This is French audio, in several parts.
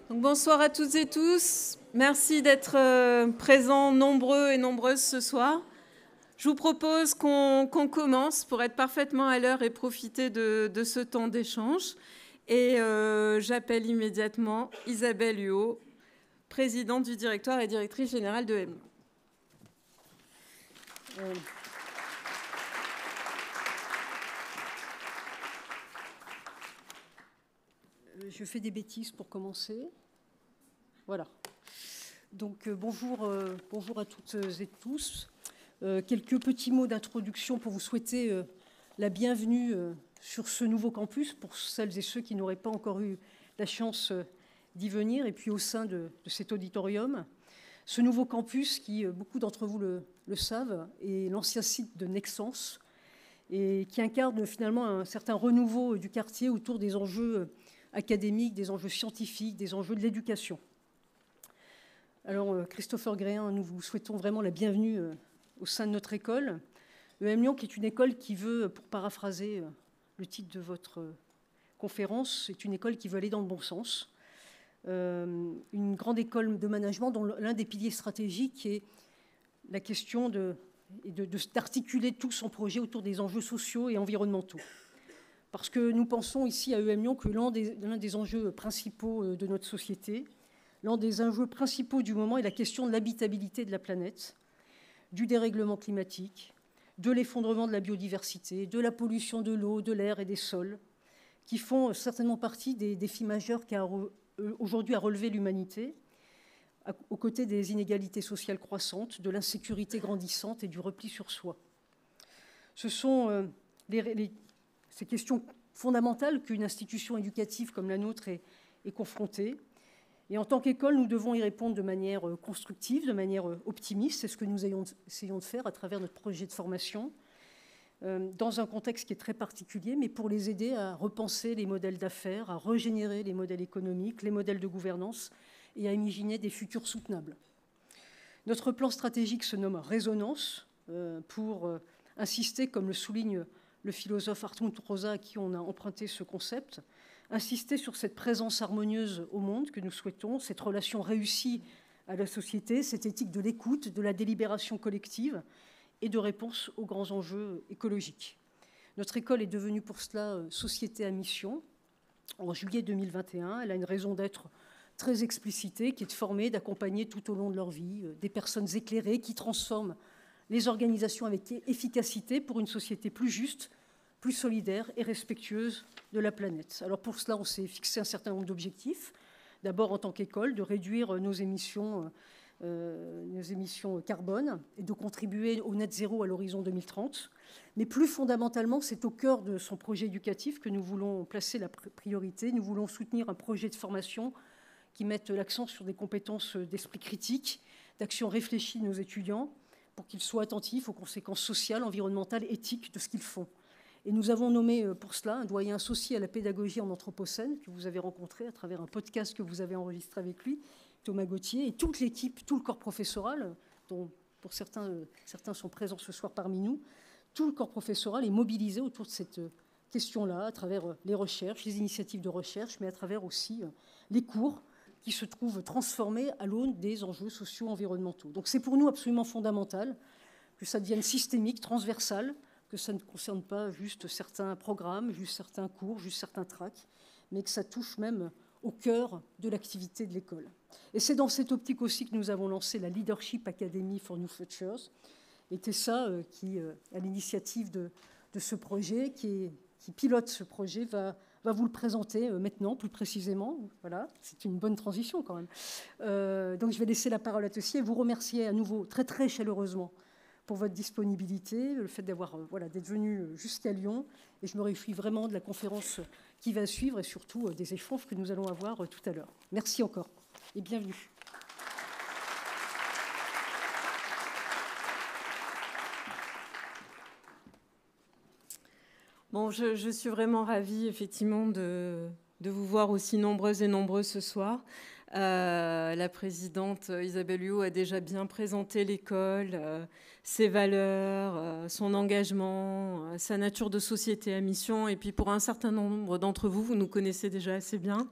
Donc, bonsoir à toutes et tous. Merci d'être présents nombreux et nombreuses ce soir. Je vous propose qu'on commence pour être parfaitement à l'heure et profiter de ce temps d'échange. Et j'appelle immédiatement Isabelle Huot, présidente du directoire et directrice générale de EM. Je fais des bêtises pour commencer. Voilà. Donc bonjour à toutes et tous. Quelques petits mots d'introduction pour vous souhaiter la bienvenue sur ce nouveau campus pour celles et ceux qui n'auraient pas encore eu la chance d'y venir, et puis au sein de cet auditorium. Ce nouveau campus qui, beaucoup d'entre vous le savent, est l'ancien site de Nexence et qui incarne finalement un certain renouveau du quartier autour des enjeux académiques, des enjeux scientifiques, des enjeux de l'éducation. Alors, Christopher Gréin, nous vous souhaitons vraiment la bienvenue au sein de notre école. EM Lyon, qui est une école qui veut, pour paraphraser le titre de votre conférence, c'est une école qui veut aller dans le bon sens. Une grande école de management dont l'un des piliers stratégiques est la question d'articuler tout son projet autour des enjeux sociaux et environnementaux. Parce que nous pensons ici à EM Lyon que l'un des enjeux principaux de notre société, l'un des enjeux principaux du moment est la question de l'habitabilité de la planète, du dérèglement climatique, de l'effondrement de la biodiversité, de la pollution de l'eau, de l'air et des sols, qui font certainement partie des défis majeurs qu'a aujourd'hui à relever l'humanité, aux côtés des inégalités sociales croissantes, de l'insécurité grandissante et du repli sur soi. Ce sont ces questions fondamentales qu'une institution éducative comme la nôtre est confrontée. Et en tant qu'école, nous devons y répondre de manière constructive, de manière optimiste. C'est ce que nous essayons de faire à travers notre projet de formation, dans un contexte qui est très particulier, mais pour les aider à repenser les modèles d'affaires, à régénérer les modèles économiques, les modèles de gouvernance et à imaginer des futurs soutenables. Notre plan stratégique se nomme Résonance, pour insister, comme le souligne le philosophe Hartmut Rosa, à qui on a emprunté ce concept, insister sur cette présence harmonieuse au monde que nous souhaitons, cette relation réussie à la société, cette éthique de l'écoute, de la délibération collective et de réponse aux grands enjeux écologiques. Notre école est devenue pour cela société à mission. En juillet 2021, elle a une raison d'être très explicitée, qui est de former, d'accompagner tout au long de leur vie des personnes éclairées qui transforment les organisations avec efficacité pour une société plus juste, plus solidaire et respectueuse de la planète. Alors pour cela, on s'est fixé un certain nombre d'objectifs. D'abord, en tant qu'école, de réduire nos émissions carbone et de contribuer au net zéro à l'horizon 2030. Mais plus fondamentalement, c'est au cœur de son projet éducatif que nous voulons placer la priorité. Nous voulons soutenir un projet de formation qui mette l'accent sur des compétences d'esprit critique, d'action réfléchie de nos étudiants, pour qu'ils soient attentifs aux conséquences sociales, environnementales, éthiques de ce qu'ils font. Et nous avons nommé pour cela un doyen associé à la pédagogie en anthropocène, que vous avez rencontré à travers un podcast que vous avez enregistré avec lui, Thomas Gauthier, et toute l'équipe, tout le corps professoral, dont pour certains sont présents ce soir parmi nous, tout le corps professoral est mobilisé autour de cette question-là, à travers les recherches, les initiatives de recherche, mais à travers aussi les cours, qui se trouvent transformés à l'aune des enjeux sociaux environnementaux. Donc c'est pour nous absolument fondamental que ça devienne systémique, transversal, que ça ne concerne pas juste certains programmes, juste certains cours, juste certains tracks, mais que ça touche même au cœur de l'activité de l'école. Et c'est dans cette optique aussi que nous avons lancé la Leadership Academy for New Futures. Et Tessa, qui, à l'initiative de ce projet, qui pilote ce projet, va vous le présenter maintenant, plus précisément. Voilà, c'est une bonne transition quand même. Donc je vais laisser la parole à Tessie et vous remercier à nouveau très très chaleureusement pour votre disponibilité, le fait d'être venu jusqu'à Lyon. Et je me réjouis vraiment de la conférence qui va suivre et surtout des échanges que nous allons avoir tout à l'heure. Merci encore et bienvenue. Bon, je suis vraiment ravie, effectivement, de vous voir aussi nombreuses et nombreux ce soir. La présidente Isabelle Huot a déjà bien présenté l'école, ses valeurs, son engagement, sa nature de société à mission. Et puis pour un certain nombre d'entre vous, vous nous connaissez déjà assez bien.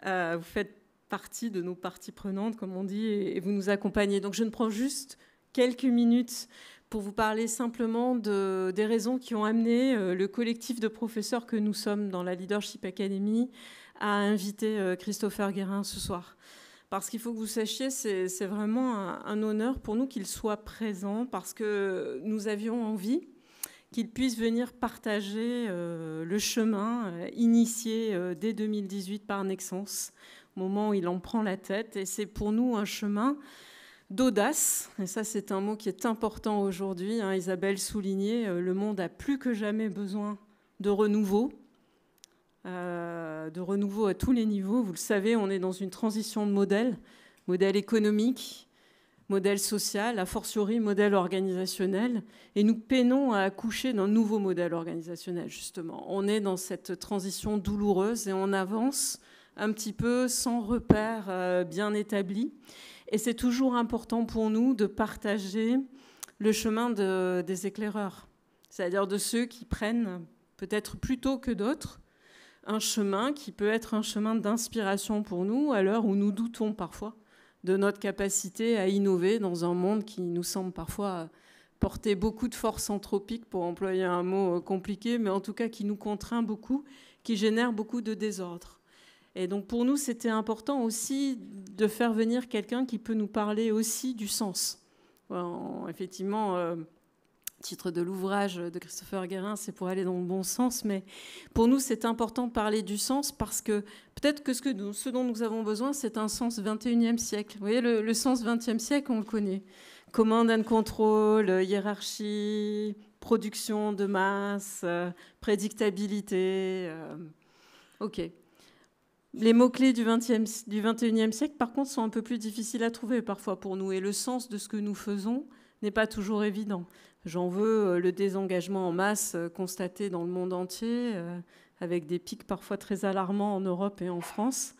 Vous faites partie de nos parties prenantes, comme on dit, et vous nous accompagnez. Donc je ne prends juste quelques minutes pour vous parler simplement des raisons qui ont amené le collectif de professeurs que nous sommes dans la Leadership Academy à inviter Christopher Guérin ce soir. Parce qu'il faut que vous sachiez, c'est vraiment un honneur pour nous qu'il soit présent, parce que nous avions envie qu'il puisse venir partager le chemin initié dès 2018 par Nexence, au moment où il en prend la tête. Et c'est pour nous un chemin d'audace, et ça c'est un mot qui est important aujourd'hui. Isabelle soulignait, le monde a plus que jamais besoin de renouveau à tous les niveaux. Vous le savez, on est dans une transition de modèle économique, modèle social, a fortiori modèle organisationnel, et nous peinons à accoucher d'un nouveau modèle organisationnel, justement. On est dans cette transition douloureuse et on avance un petit peu sans repère bien établi. Et c'est toujours important pour nous de partager le chemin des éclaireurs, c'est-à-dire de ceux qui prennent, peut-être plus tôt que d'autres, un chemin qui peut être un chemin d'inspiration pour nous, à l'heure où nous doutons parfois de notre capacité à innover dans un monde qui nous semble parfois porter beaucoup de force anthropique, pour employer un mot compliqué, mais en tout cas qui nous contraint beaucoup, qui génère beaucoup de désordre. Et donc pour nous, c'était important aussi de faire venir quelqu'un qui peut nous parler aussi du sens. Effectivement, le titre de l'ouvrage de Christopher Guérin, c'est pour aller dans le bon sens, mais pour nous, c'est important de parler du sens parce que peut-être que ce dont nous avons besoin, c'est un sens 21e siècle. Vous voyez, le sens 20e siècle, on le connaît. Command and control, hiérarchie, production de masse, prédictabilité. OK. Les mots-clés du 21e siècle, par contre, sont un peu plus difficiles à trouver parfois pour nous. Et le sens de ce que nous faisons n'est pas toujours évident. J'en veux le désengagement en masse constaté dans le monde entier, avec des pics parfois très alarmants en Europe et en France.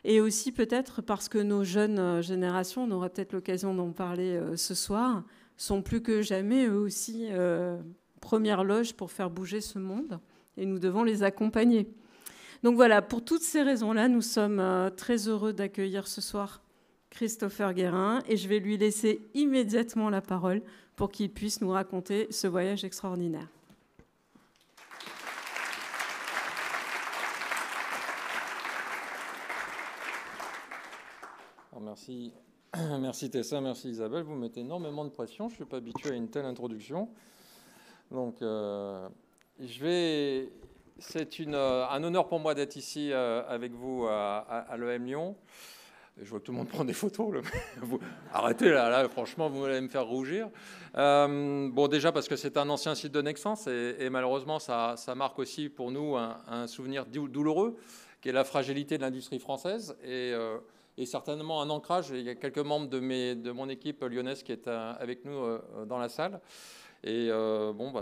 Et aussi peut-être parce que nos jeunes générations, on aura peut-être l'occasion d'en parler ce soir, sont plus que jamais eux aussi première loge pour faire bouger ce monde. Et nous devons les accompagner. Donc voilà, pour toutes ces raisons-là, nous sommes très heureux d'accueillir ce soir Christopher Guérin et je vais lui laisser immédiatement la parole pour qu'il puisse nous raconter ce voyage extraordinaire. Alors merci Tessa, merci Isabelle. Vous mettez énormément de pression. Je ne suis pas habitué à une telle introduction. Donc c'est un honneur pour moi d'être ici avec vous à l'EM Lyon. Je vois que tout le monde prend des photos. Arrêtez là, franchement, vous allez me faire rougir. Bon, déjà parce que c'est un ancien site de Nexence et malheureusement, ça marque aussi pour nous un souvenir douloureux, qui est la fragilité de l'industrie française et certainement un ancrage. Il y a quelques membres de mon équipe lyonnaise qui est avec nous dans la salle. Et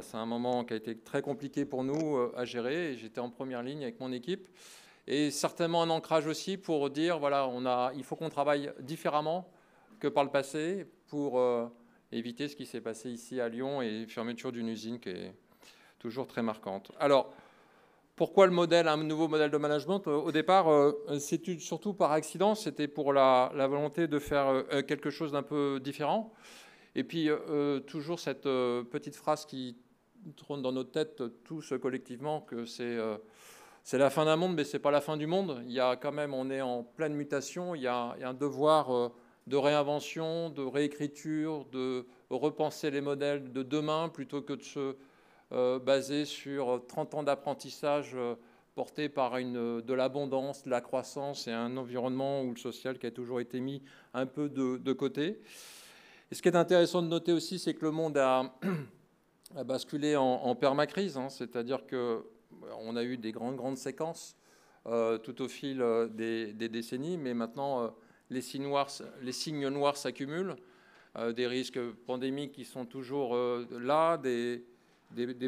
c'est un moment qui a été très compliqué pour nous à gérer. J'étais en première ligne avec mon équipe. Et certainement un ancrage aussi pour dire, voilà, il faut qu'on travaille différemment que par le passé pour éviter ce qui s'est passé ici à Lyon et fermeture d'une usine qui est toujours très marquante. Alors, pourquoi un nouveau modèle de management? Au départ, c'est surtout par accident. C'était pour la volonté de faire quelque chose d'un peu différent. Et puis, toujours cette petite phrase qui trône dans notre tête tous collectivement, que c'est la fin d'un monde, mais ce n'est pas la fin du monde. Il y a quand même, on est en pleine mutation. Il y a un devoir de réinvention, de réécriture, de repenser les modèles de demain plutôt que de se baser sur 30 ans d'apprentissage porté par de l'abondance, de la croissance et un environnement où le social qui a toujours été mis un peu de côté. Et ce qui est intéressant de noter aussi, c'est que le monde a basculé en permacrise, c'est-à-dire qu'on a eu des grandes séquences tout au fil des décennies, mais maintenant les signes noirs s'accumulent, des risques pandémiques qui sont toujours là, des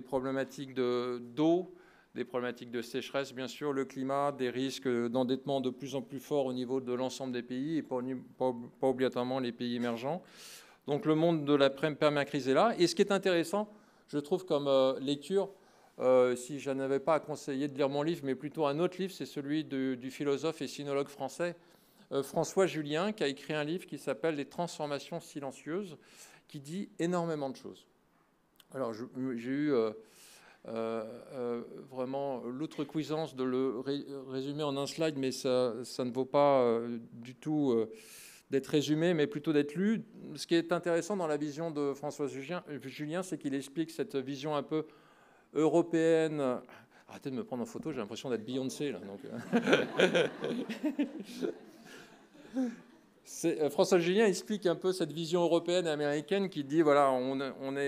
problématiques d'eau, des problématiques de sécheresse, bien sûr, le climat, des risques d'endettement de plus en plus forts au niveau de l'ensemble des pays et pas obligatoirement les pays émergents. Donc le monde de la permacrise est là. Et ce qui est intéressant, je trouve comme lecture, si je n'avais pas à conseiller de lire mon livre, mais plutôt un autre livre, c'est celui du philosophe et sinologue français François Julien, qui a écrit un livre qui s'appelle « Les transformations silencieuses », qui dit énormément de choses. Alors, j'ai eu vraiment l'outrecuidance de le résumer en un slide, mais ça ne vaut pas du tout d'être résumé, mais plutôt d'être lu. Ce qui est intéressant dans la vision de François Julien, c'est qu'il explique cette vision un peu européenne. Arrêtez de me prendre en photo, j'ai l'impression d'être Beyoncé, là. Donc... François Julien explique un peu cette vision européenne et américaine qui dit, voilà,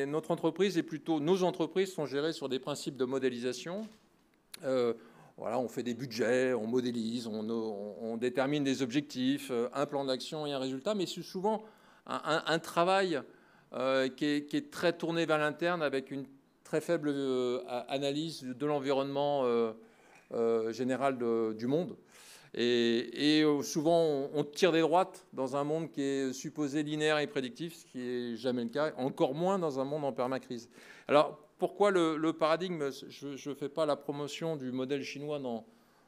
notre entreprise et plutôt nos entreprises sont gérées sur des principes de modélisation. Voilà, on fait des budgets, on modélise, on détermine des objectifs, un plan d'action et un résultat, mais c'est souvent un travail qui est très tourné vers l'interne avec une très faible analyse de l'environnement général du monde. Et souvent, on tire des droites dans un monde qui est supposé linéaire et prédictif, ce qui n'est jamais le cas, encore moins dans un monde en permacrise. Alors, pourquoi le paradigme? Je ne fais pas la promotion du modèle chinois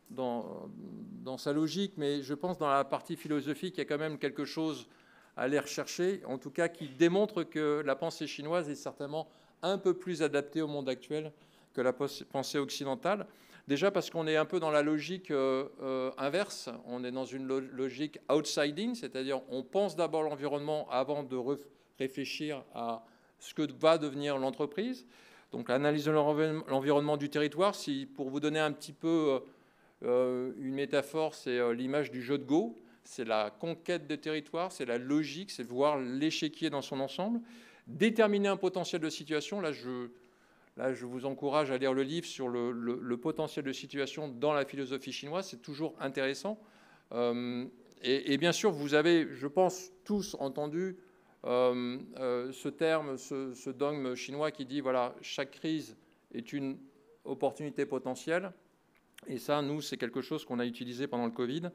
dans sa logique, mais je pense dans la partie philosophique, il y a quand même quelque chose à aller rechercher, en tout cas qui démontre que la pensée chinoise est certainement un peu plus adaptée au monde actuel que la pensée occidentale. Déjà parce qu'on est un peu dans la logique inverse, on est dans une logique outsiding, c'est-à-dire on pense d'abord l'environnement avant de réfléchir à ce que va devenir l'entreprise. Donc l'analyse de l'environnement du territoire, si, pour vous donner un petit peu une métaphore, c'est l'image du jeu de Go, c'est la conquête des territoires, c'est la logique, c'est voir l'échiquier dans son ensemble, déterminer un potentiel de situation. Là, je vous encourage à lire le livre sur le potentiel de situation dans la philosophie chinoise. C'est toujours intéressant. Et bien sûr, vous avez, je pense, tous entendu ce terme, ce dogme chinois qui dit, voilà, chaque crise est une opportunité potentielle. Et ça, nous, c'est quelque chose qu'on a utilisé pendant le Covid,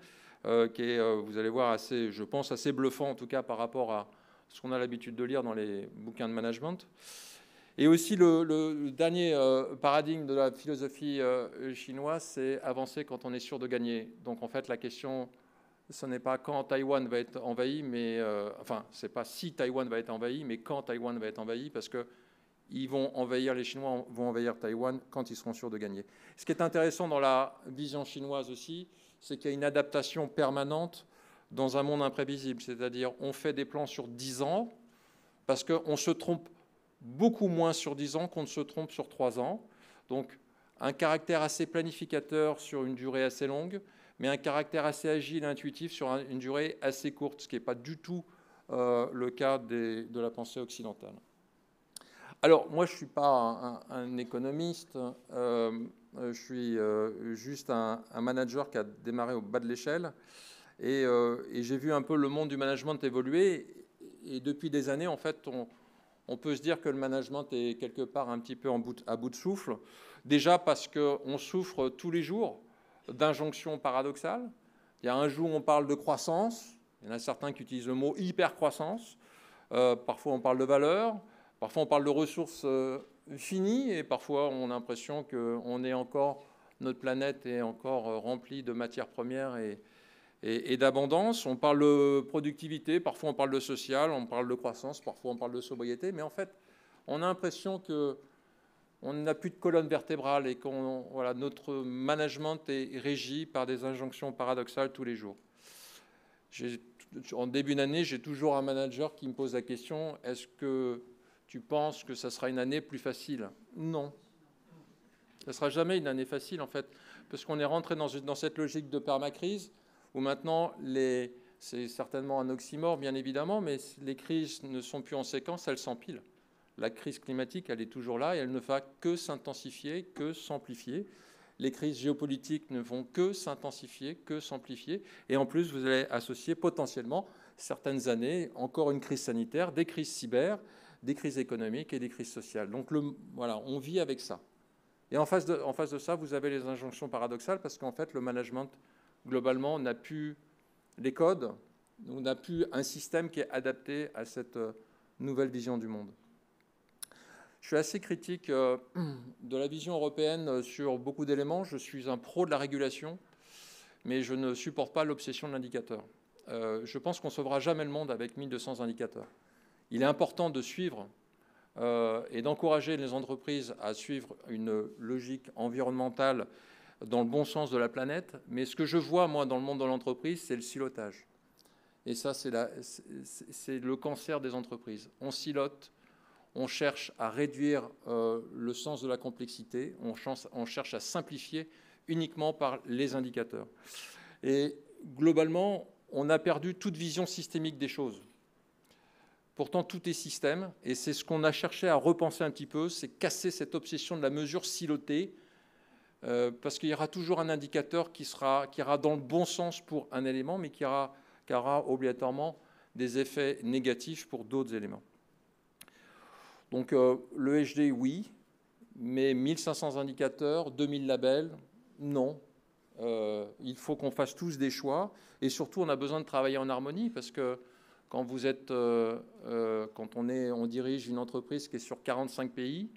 qui est, vous allez voir, assez, je pense, assez bluffant, en tout cas, par rapport à ce qu'on a l'habitude de lire dans les bouquins de management. Et aussi, le dernier paradigme de la philosophie chinoise, c'est avancer quand on est sûr de gagner. Donc, en fait, la question, ce n'est pas quand Taïwan va être envahi, mais enfin, c'est pas si Taïwan va être envahi, mais quand Taïwan va être envahi, parce que ils vont envahir, les Chinois vont envahir Taïwan quand ils seront sûrs de gagner. Ce qui est intéressant dans la vision chinoise aussi, c'est qu'il y a une adaptation permanente dans un monde imprévisible. C'est-à-dire, on fait des plans sur 10 ans, parce qu'on se trompe beaucoup moins sur 10 ans qu'on ne se trompe sur 3 ans. Donc, un caractère assez planificateur sur une durée assez longue, mais un caractère assez agile et intuitif sur une durée assez courte, ce qui n'est pas du tout le cas de la pensée occidentale. Alors, moi, je ne suis pas un économiste, je suis juste un manager qui a démarré au bas de l'échelle, et j'ai vu un peu le monde du management évoluer, et depuis des années, en fait, on peut se dire que le management est quelque part un petit peu à bout de souffle, déjà parce qu'on souffre tous les jours d'injonctions paradoxales. Il y a un jour, on parle de croissance, il y en a certains qui utilisent le mot hyper-croissance, parfois on parle de valeur, parfois on parle de ressources finies, et parfois on a l'impression que notre planète est encore remplie de matières premières et d'abondance. On parle de productivité, parfois on parle de social, on parle de croissance, parfois on parle de sobriété, mais en fait, on a l'impression qu'on n'a plus de colonne vertébrale et que voilà, notre management est régi par des injonctions paradoxales tous les jours. En début d'année, j'ai toujours un manager qui me pose la question, est-ce que tu penses que ça sera une année plus facile? Non. Ça ne sera jamais une année facile, en fait, parce qu'on est rentré dans cette logique de permacrise, où maintenant, c'est certainement un oxymore, bien évidemment, mais les crises ne sont plus en séquence, elles s'empilent. La crise climatique, elle est toujours là et elle ne va que s'intensifier, que s'amplifier. Les crises géopolitiques ne vont que s'intensifier, que s'amplifier. Et en plus, vous allez associer potentiellement certaines années, encore une crise sanitaire, des crises cyber, des crises économiques et des crises sociales. Donc voilà, on vit avec ça. Et en face de ça, vous avez les injonctions paradoxales parce qu'en fait, le management, globalement, n'a plus les codes, on n'a plus un système qui est adapté à cette nouvelle vision du monde. Je suis assez critique de la vision européenne sur beaucoup d'éléments. Je suis un pro de la régulation, mais je ne supporte pas l'obsession de l'indicateur. je pense qu'on ne sauvera jamais le monde avec 1200 indicateurs. Il est important de suivre et d'encourager les entreprises à suivre une logique environnementale dans le bon sens de la planète. Mais ce que je vois, moi, dans le monde de l'entreprise, c'est le silotage. Et ça, c'est le cancer des entreprises. On silote, on cherche à réduire le sens de la complexité, on cherche à simplifier uniquement par les indicateurs. Et globalement, on a perdu toute vision systémique des choses. Pourtant, tout est système, et c'est ce qu'on a cherché à repenser un petit peu, c'est casser cette obsession de la mesure silotée, parce qu'il y aura toujours un indicateur qui ira dans le bon sens pour un élément, mais qui aura obligatoirement des effets négatifs pour d'autres éléments. Donc le HD, oui, mais 1500 indicateurs, 2000 labels, non. Il faut qu'on fasse tous des choix, et surtout on a besoin de travailler en harmonie, parce que quand on dirige une entreprise qui est sur 45 pays,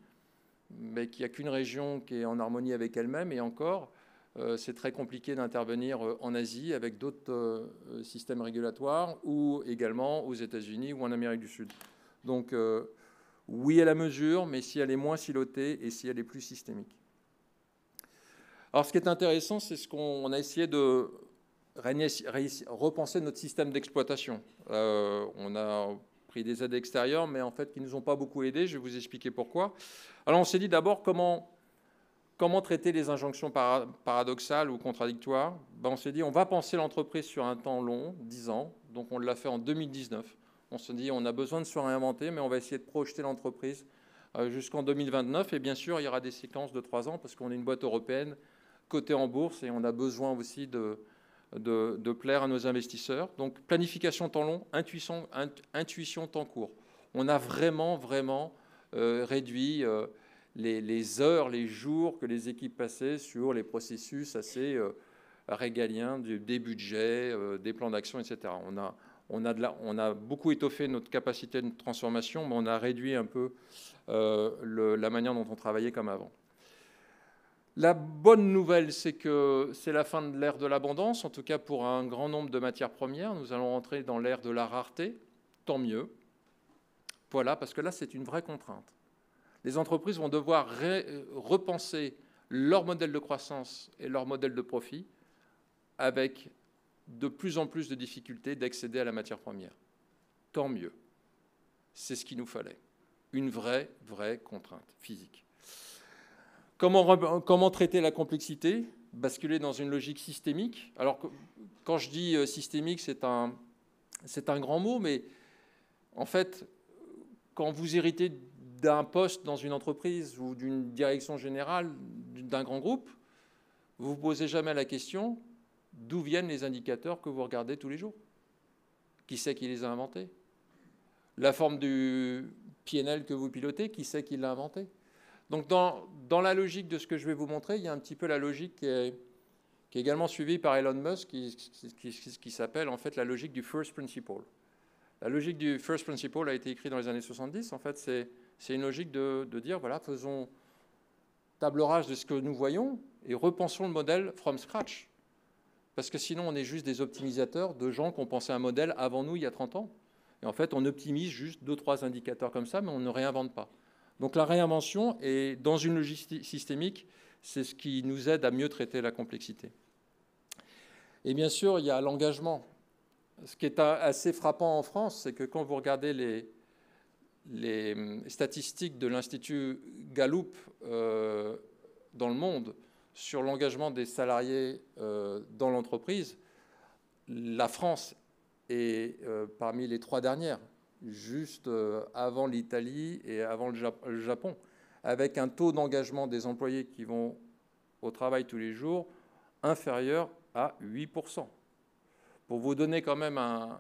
mais qu'il n'y a qu'une région qui est en harmonie avec elle-même, et encore, c'est très compliqué d'intervenir en Asie avec d'autres systèmes régulatoires, ou également aux États-Unis ou en Amérique du Sud. Donc oui à la mesure, mais si elle est moins silotée et si elle est plus systémique. Alors ce qui est intéressant, c'est ce qu'on a essayé de repenser notre système d'exploitation. On a pris des aides extérieures, mais en fait qui ne nous ont pas beaucoup aidés. Je vais vous expliquer pourquoi. Alors on s'est dit d'abord comment traiter les injonctions paradoxales ou contradictoires. On s'est dit on va penser l'entreprise sur un temps long, 10 ans. Donc on l'a fait en 2019. On se dit on a besoin de se réinventer, mais on va essayer de projeter l'entreprise jusqu'en 2029. Et bien sûr, il y aura des séquences de 3 ans parce qu'on est une boîte européenne cotée en bourse et on a besoin aussi de plaire à nos investisseurs. Donc planification temps long, intuition temps court. On a vraiment réduit les heures, les jours que les équipes passaient sur les processus assez régaliens des budgets, des plans d'action, etc. On a beaucoup étoffé notre capacité de transformation, mais on a réduit un peu la manière dont on travaillait comme avant. La bonne nouvelle, c'est que c'est la fin de l'ère de l'abondance, en tout cas pour un grand nombre de matières premières. Nous allons rentrer dans l'ère de la rareté, tant mieux. Voilà, parce que là, c'est une vraie contrainte. Les entreprises vont devoir repenser leur modèle de croissance et leur modèle de profit avec de plus en plus de difficultés d'accéder à la matière première. Tant mieux. C'est ce qu'il nous fallait. Une vraie contrainte physique. Comment traiter la complexité? Basculer dans une logique systémique. Alors, quand je dis systémique, c'est un grand mot, mais en fait, quand vous héritez d'un poste dans une entreprise ou d'une direction générale d'un grand groupe, vous ne vous posez jamais la question d'où viennent les indicateurs que vous regardez tous les jours. Qui c'est qui les a inventés? La forme du PNL que vous pilotez, qui c'est qui l'a inventé? Donc dans la logique de ce que je vais vous montrer, il y a un petit peu la logique qui est également suivie par Elon Musk, qui s'appelle en fait la logique du first principle. La logique du first principle a été écrite dans les années 70. En fait, c'est une logique de dire, voilà, faisons table rase de ce que nous voyons et repensons le modèle from scratch. Parce que sinon, on est juste des optimisateurs de gens qui ont pensé un modèle avant nous il y a 30 ans. Et en fait, on optimise juste 2-3 indicateurs comme ça, mais on ne réinvente pas. Donc la réinvention, et dans une logique systémique, c'est ce qui nous aide à mieux traiter la complexité. Et bien sûr, il y a l'engagement. Ce qui est assez frappant en France, c'est que quand vous regardez les statistiques de l'Institut Gallup dans le monde sur l'engagement des salariés dans l'entreprise, la France est parmi les 3 dernières, juste avant l'Italie et avant le Japon, avec un taux d'engagement des employés qui vont au travail tous les jours inférieur à 8%. Pour vous donner quand même un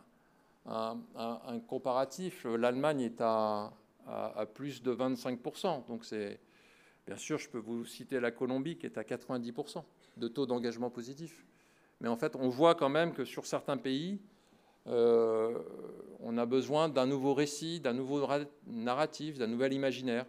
comparatif, l'Allemagne est à plus de 25%. Donc bien sûr, je peux vous citer la Colombie qui est à 90% de taux d'engagement positif. Mais en fait, on voit quand même que sur certains pays, on a besoin d'un nouveau récit, d'un nouveau narratif, d'un nouvel imaginaire.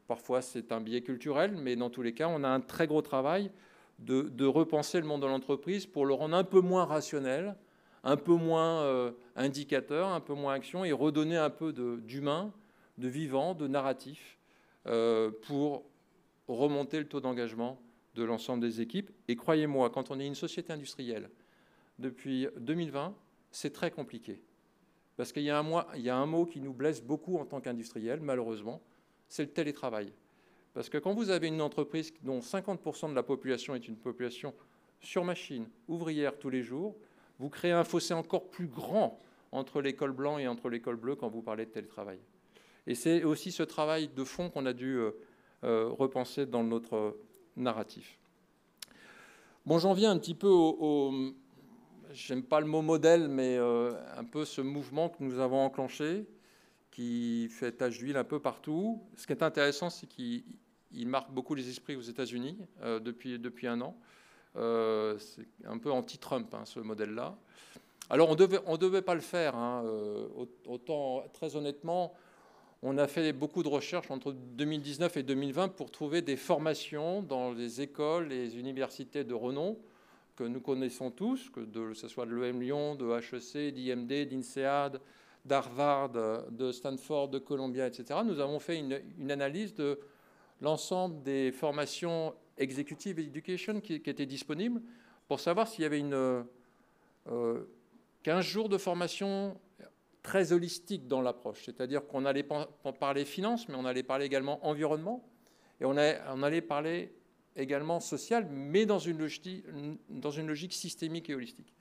Parfois, c'est un biais culturel, mais dans tous les cas, on a un très gros travail de repenser le monde de l'entreprise pour le rendre un peu moins rationnel, un peu moins indicateur, un peu moins action, et redonner un peu d'humain, de vivant, de narratif, pour remonter le taux d'engagement de l'ensemble des équipes. Et croyez-moi, quand on est une société industrielle, depuis 2020, c'est très compliqué. Parce qu'il y a un mot qui nous blesse beaucoup en tant qu'industriel, malheureusement, c'est le télétravail. Parce que quand vous avez une entreprise dont 50% de la population est une population sur machine, ouvrière tous les jours, vous créez un fossé encore plus grand entre l'école blanc et entre l'école bleue quand vous parlez de télétravail. Et c'est aussi ce travail de fond qu'on a dû repenser dans notre narratif. Bon, j'en viens un petit peu j'aime pas le mot modèle, mais un peu ce mouvement que nous avons enclenché, qui fait tache d'huile un peu partout. Ce qui est intéressant, c'est qu'il marque beaucoup les esprits aux États-Unis depuis un an. C'est un peu anti-Trump, hein, ce modèle-là. Alors, on devait pas le faire. Hein, autant, très honnêtement, on a fait beaucoup de recherches entre 2019 et 2020 pour trouver des formations dans les écoles, les universités de renom que nous connaissons tous, que ce soit de l'EM Lyon, de HEC, d'IMD, d'INSEAD, d'Harvard, de Stanford, de Columbia, etc. Nous avons fait une analyse de l'ensemble des formations executive education qui étaient disponibles pour savoir s'il y avait 15 jours de formation très holistique dans l'approche. C'est-à-dire qu'on allait parler finance, mais on allait parler également environnement, et on allait parler également social, mais dans une logique systémique et holistique.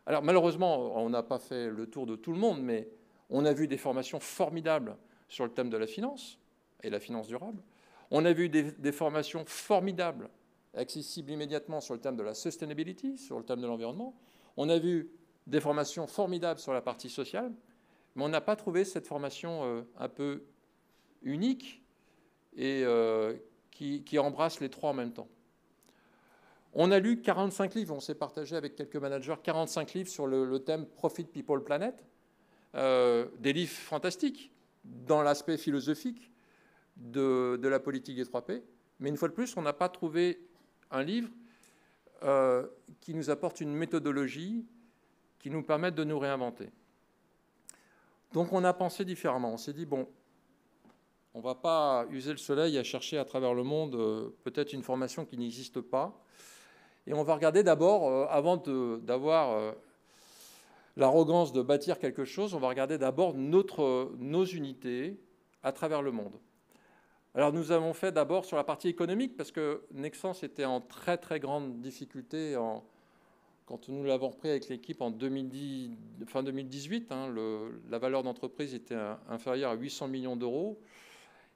Alors malheureusement, on n'a pas fait le tour de tout le monde, mais on a vu des formations formidables sur le thème de la finance et la finance durable. On a vu des formations formidables, accessibles immédiatement sur le thème de la sustainability, sur le thème de l'environnement. On a vu des formations formidables sur la partie sociale, mais on n'a pas trouvé cette formation un peu unique et qui embrasse les trois en même temps. On a lu 45 livres, on s'est partagé avec quelques managers 45 livres sur le thème Profit, People, Planet, des livres fantastiques dans l'aspect philosophique de la politique des 3P, mais une fois de plus, on n'a pas trouvé un livre qui nous apporte une méthodologie qui nous permette de nous réinventer. Donc on a pensé différemment, on s'est dit, bon, on ne va pas user le soleil à chercher à travers le monde peut-être une formation qui n'existe pas. Et on va regarder d'abord, avant d'avoir l'arrogance de bâtir quelque chose, on va regarder d'abord nos unités à travers le monde. Alors nous avons fait d'abord sur la partie économique, parce que Nexans était en très très grande difficulté quand nous l'avons repris avec l'équipe en fin 2018. Hein, la valeur d'entreprise était inférieure à 800 millions d'euros.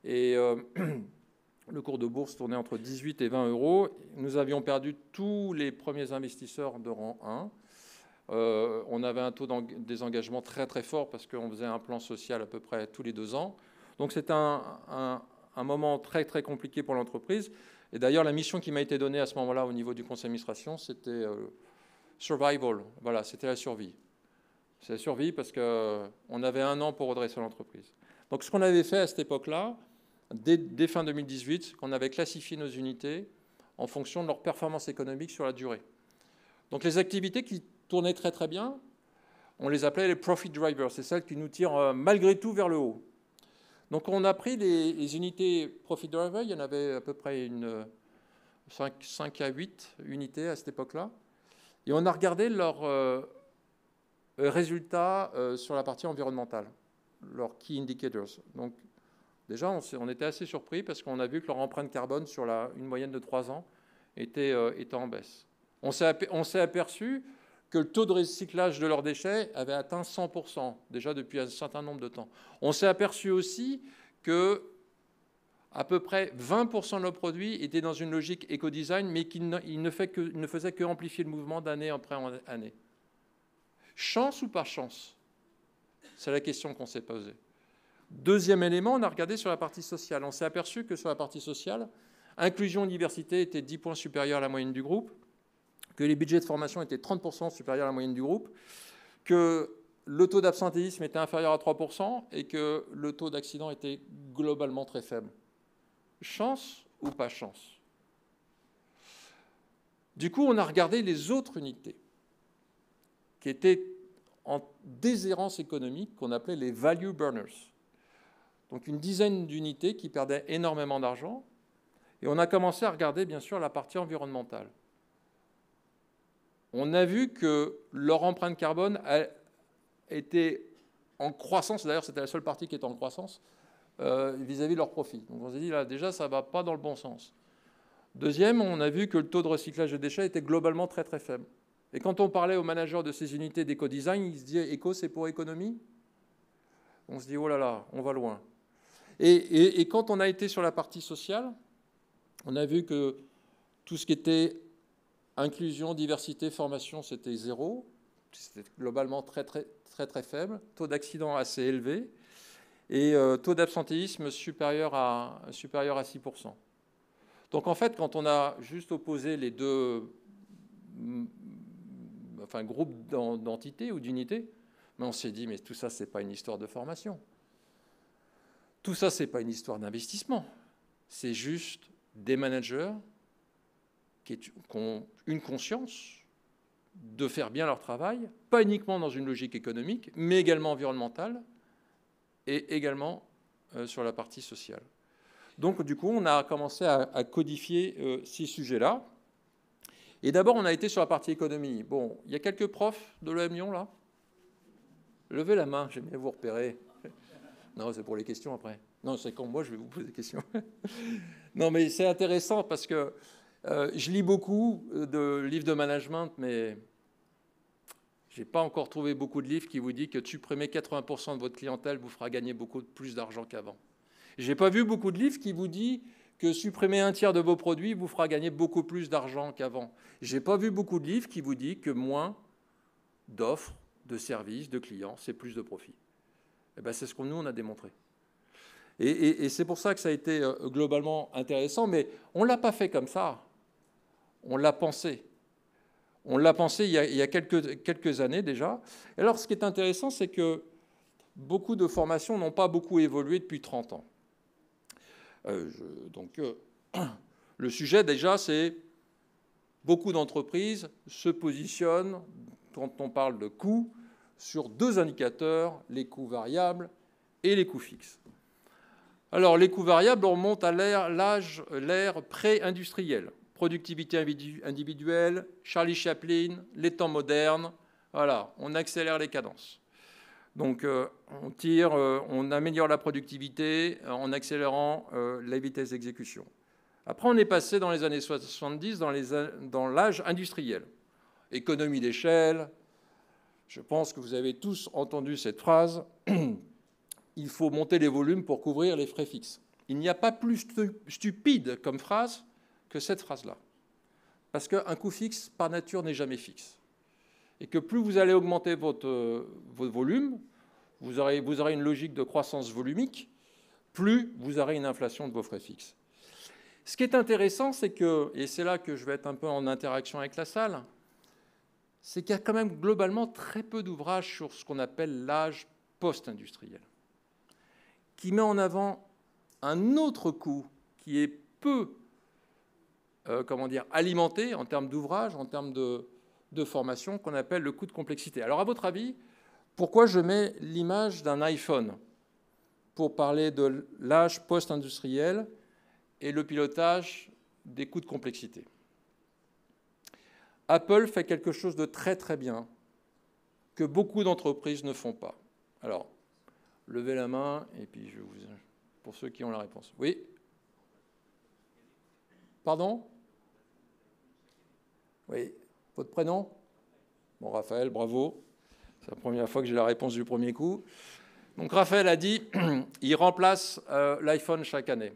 Et le cours de bourse tournait entre 18 et 20 euros. Nous avions perdu tous les premiers investisseurs de rang 1. On avait un taux de désengagement très très fort parce qu'on faisait un plan social à peu près tous les 2 ans. Donc c'était un moment très très compliqué pour l'entreprise. Et d'ailleurs, la mission qui m'a été donnée à ce moment-là au niveau du conseil d'administration, c'était survival. Voilà, c'était la survie. C'est la survie parce qu'on avait 1 an pour redresser l'entreprise. Donc ce qu'on avait fait à cette époque-là, dès fin 2018, qu'on avait classifié nos unités en fonction de leur performance économique sur la durée. Donc les activités qui tournaient très très bien, on les appelait les profit drivers. C'est celles qui nous tirent malgré tout vers le haut. Donc on a pris les unités profit drivers, il y en avait à peu près 5 à 8 unités à cette époque-là, et on a regardé leurs résultats sur la partie environnementale, leurs key indicators. Donc déjà, on était assez surpris parce qu'on a vu que leur empreinte carbone sur une moyenne de 3 ans était en baisse. On s'est aperçu que le taux de recyclage de leurs déchets avait atteint 100%, déjà depuis un certain nombre de temps. On s'est aperçu aussi que à peu près 20% de nos produits étaient dans une logique éco-design, mais qui ne faisait que amplifier le mouvement d'année après année. Chance ou pas chance? C'est la question qu'on s'est posée. Deuxième élément, on a regardé sur la partie sociale. On s'est aperçu que sur la partie sociale, inclusion et diversité étaient 10 points supérieurs à la moyenne du groupe, que les budgets de formation étaient 30% supérieurs à la moyenne du groupe, que le taux d'absentéisme était inférieur à 3% et que le taux d'accident était globalement très faible. Chance ou pas chance? Du coup, on a regardé les autres unités qui étaient en déshérence économique, qu'on appelait les value burners. Donc une dizaine d'unités qui perdaient énormément d'argent. Et on a commencé à regarder, bien sûr, la partie environnementale. On a vu que leur empreinte carbone était en croissance. D'ailleurs, c'était la seule partie qui était en croissance vis-à-vis de leur profit. Donc on s'est dit, là, déjà, ça ne va pas dans le bon sens. Deuxième, on a vu que le taux de recyclage de déchets était globalement très, très faible. Et quand on parlait aux managers de ces unités d'éco-design, ils se disaient, éco, c'est pour économie? On se dit, oh là là, on va loin. Et quand on a été sur la partie sociale, on a vu que tout ce qui était inclusion, diversité, formation, c'était 0. C'était globalement très, très, très, très faible. Taux d'accident assez élevé. Et taux d'absentéisme supérieur à 6%. Donc en fait, quand on a juste opposé les deux groupes d'entités ou d'unités, on s'est dit, mais tout ça, ce n'est pas une histoire de formation. Tout ça, ce n'est pas une histoire d'investissement. C'est juste des managers qui ont une conscience de faire bien leur travail, pas uniquement dans une logique économique, mais également environnementale et également sur la partie sociale. Donc, du coup, on a commencé à codifier ces sujets-là. Et d'abord, on a été sur la partie économie. Bon, il y a quelques profs de l'EM Lyon, là? Levez la main, j'aime bien vous repérer. Non, c'est pour les questions après. Non, c'est quand moi, je vais vous poser des questions. Non, mais c'est intéressant parce que je lis beaucoup de livres de management, mais je n'ai pas encore trouvé beaucoup de livres qui vous disent que supprimer 80% de votre clientèle vous fera gagner beaucoup plus d'argent qu'avant. Je n'ai pas vu beaucoup de livres qui vous disent que supprimer un tiers de vos produits vous fera gagner beaucoup plus d'argent qu'avant. Je n'ai pas vu beaucoup de livres qui vous disent que moins d'offres, de services, de clients, c'est plus de profit. Eh bien, c'est ce que nous, on a démontré. Et c'est pour ça que ça a été globalement intéressant, mais on ne l'a pas fait comme ça. On l'a pensé. On l'a pensé il y a quelques années déjà. Et alors, ce qui est intéressant, c'est que beaucoup de formations n'ont pas beaucoup évolué depuis 30 ans. Le sujet, déjà, c'est beaucoup d'entreprises se positionnent, quand on parle de coûts, sur deux indicateurs, les coûts variables et les coûts fixes. Alors, les coûts variables, on remonte à l'ère pré-industrielle. Productivité individuelle, Charlie Chaplin, les temps modernes. Voilà, on accélère les cadences. Donc, on améliore la productivité en accélérant la vitesse d'exécution. Après, on est passé dans les années 70 dans l'âge industriel. Économie d'échelle. Je pense que vous avez tous entendu cette phrase. Il faut monter les volumes pour couvrir les frais fixes. Il n'y a pas plus stupide comme phrase que cette phrase-là. Parce qu'un coût fixe, par nature, n'est jamais fixe. Et que plus vous allez augmenter votre volume, vous aurez une logique de croissance volumique, plus vous aurez une inflation de vos frais fixes. Ce qui est intéressant, c'est que, et c'est là que je vais être un peu en interaction avec la salle, c'est qu'il y a quand même globalement très peu d'ouvrages sur ce qu'on appelle l'âge post-industriel, qui met en avant un autre coût qui est peu alimenté en termes d'ouvrages, en termes de formation, qu'on appelle le coût de complexité. Alors, à votre avis, pourquoi je mets l'image d'un iPhone pour parler de l'âge post-industriel et le pilotage des coûts de complexité? Apple fait quelque chose de très très bien que beaucoup d'entreprises ne font pas. Alors, levez la main et puis je vous... pour ceux qui ont la réponse. Oui? Pardon? Oui. Votre prénom? Bon, Raphaël, bravo. C'est la première fois que j'ai la réponse du premier coup. Donc, Raphaël a dit, il remplace l'iPhone chaque année.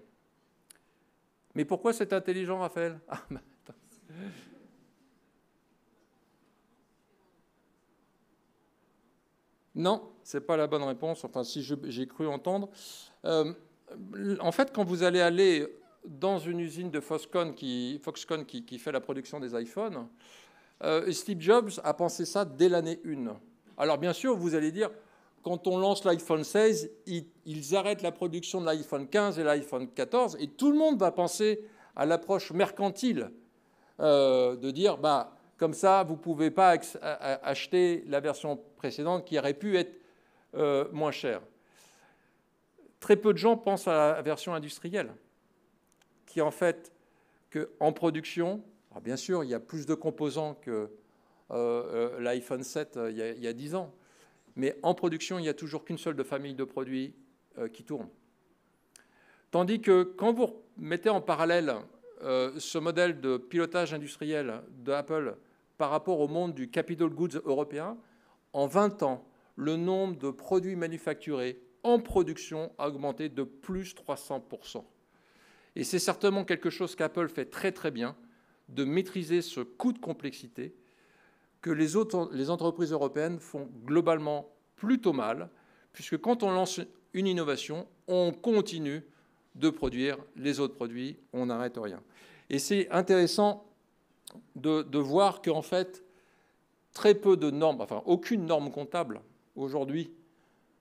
Mais pourquoi c'est intelligent, Raphaël? Non, ce n'est pas la bonne réponse. Enfin, si j'ai cru entendre. En fait, quand vous allez aller dans une usine de Foxconn qui fait la production des iPhones, Steve Jobs a pensé ça dès l'année 1. Alors, bien sûr, vous allez dire, quand on lance l'iPhone 16, ils arrêtent la production de l'iPhone 15 et l'iPhone 14, et tout le monde va penser à l'approche mercantile de dire, bah, comme ça, vous ne pouvez pas acheter la version précédente qui aurait pu être moins chère. Très peu de gens pensent à la version industrielle, qui en fait, qu'en production, alors bien sûr, il y a plus de composants que l'iPhone 7 il y a 10 ans, mais en production, il n'y a toujours qu'une seule famille de produits qui tourne. Tandis que quand vous mettez en parallèle ce modèle de pilotage industriel d'Apple par rapport au monde du capital goods européen, en 20 ans, le nombre de produits manufacturés en production a augmenté de plus 300%. Et c'est certainement quelque chose qu'Apple fait très très bien, de maîtriser ce coût de complexité que les entreprises européennes font globalement plutôt mal, puisque quand on lance une innovation, on continue de produire les autres produits, on n'arrête rien. Et c'est intéressant de voir qu'en fait, très peu de normes, enfin aucune norme comptable aujourd'hui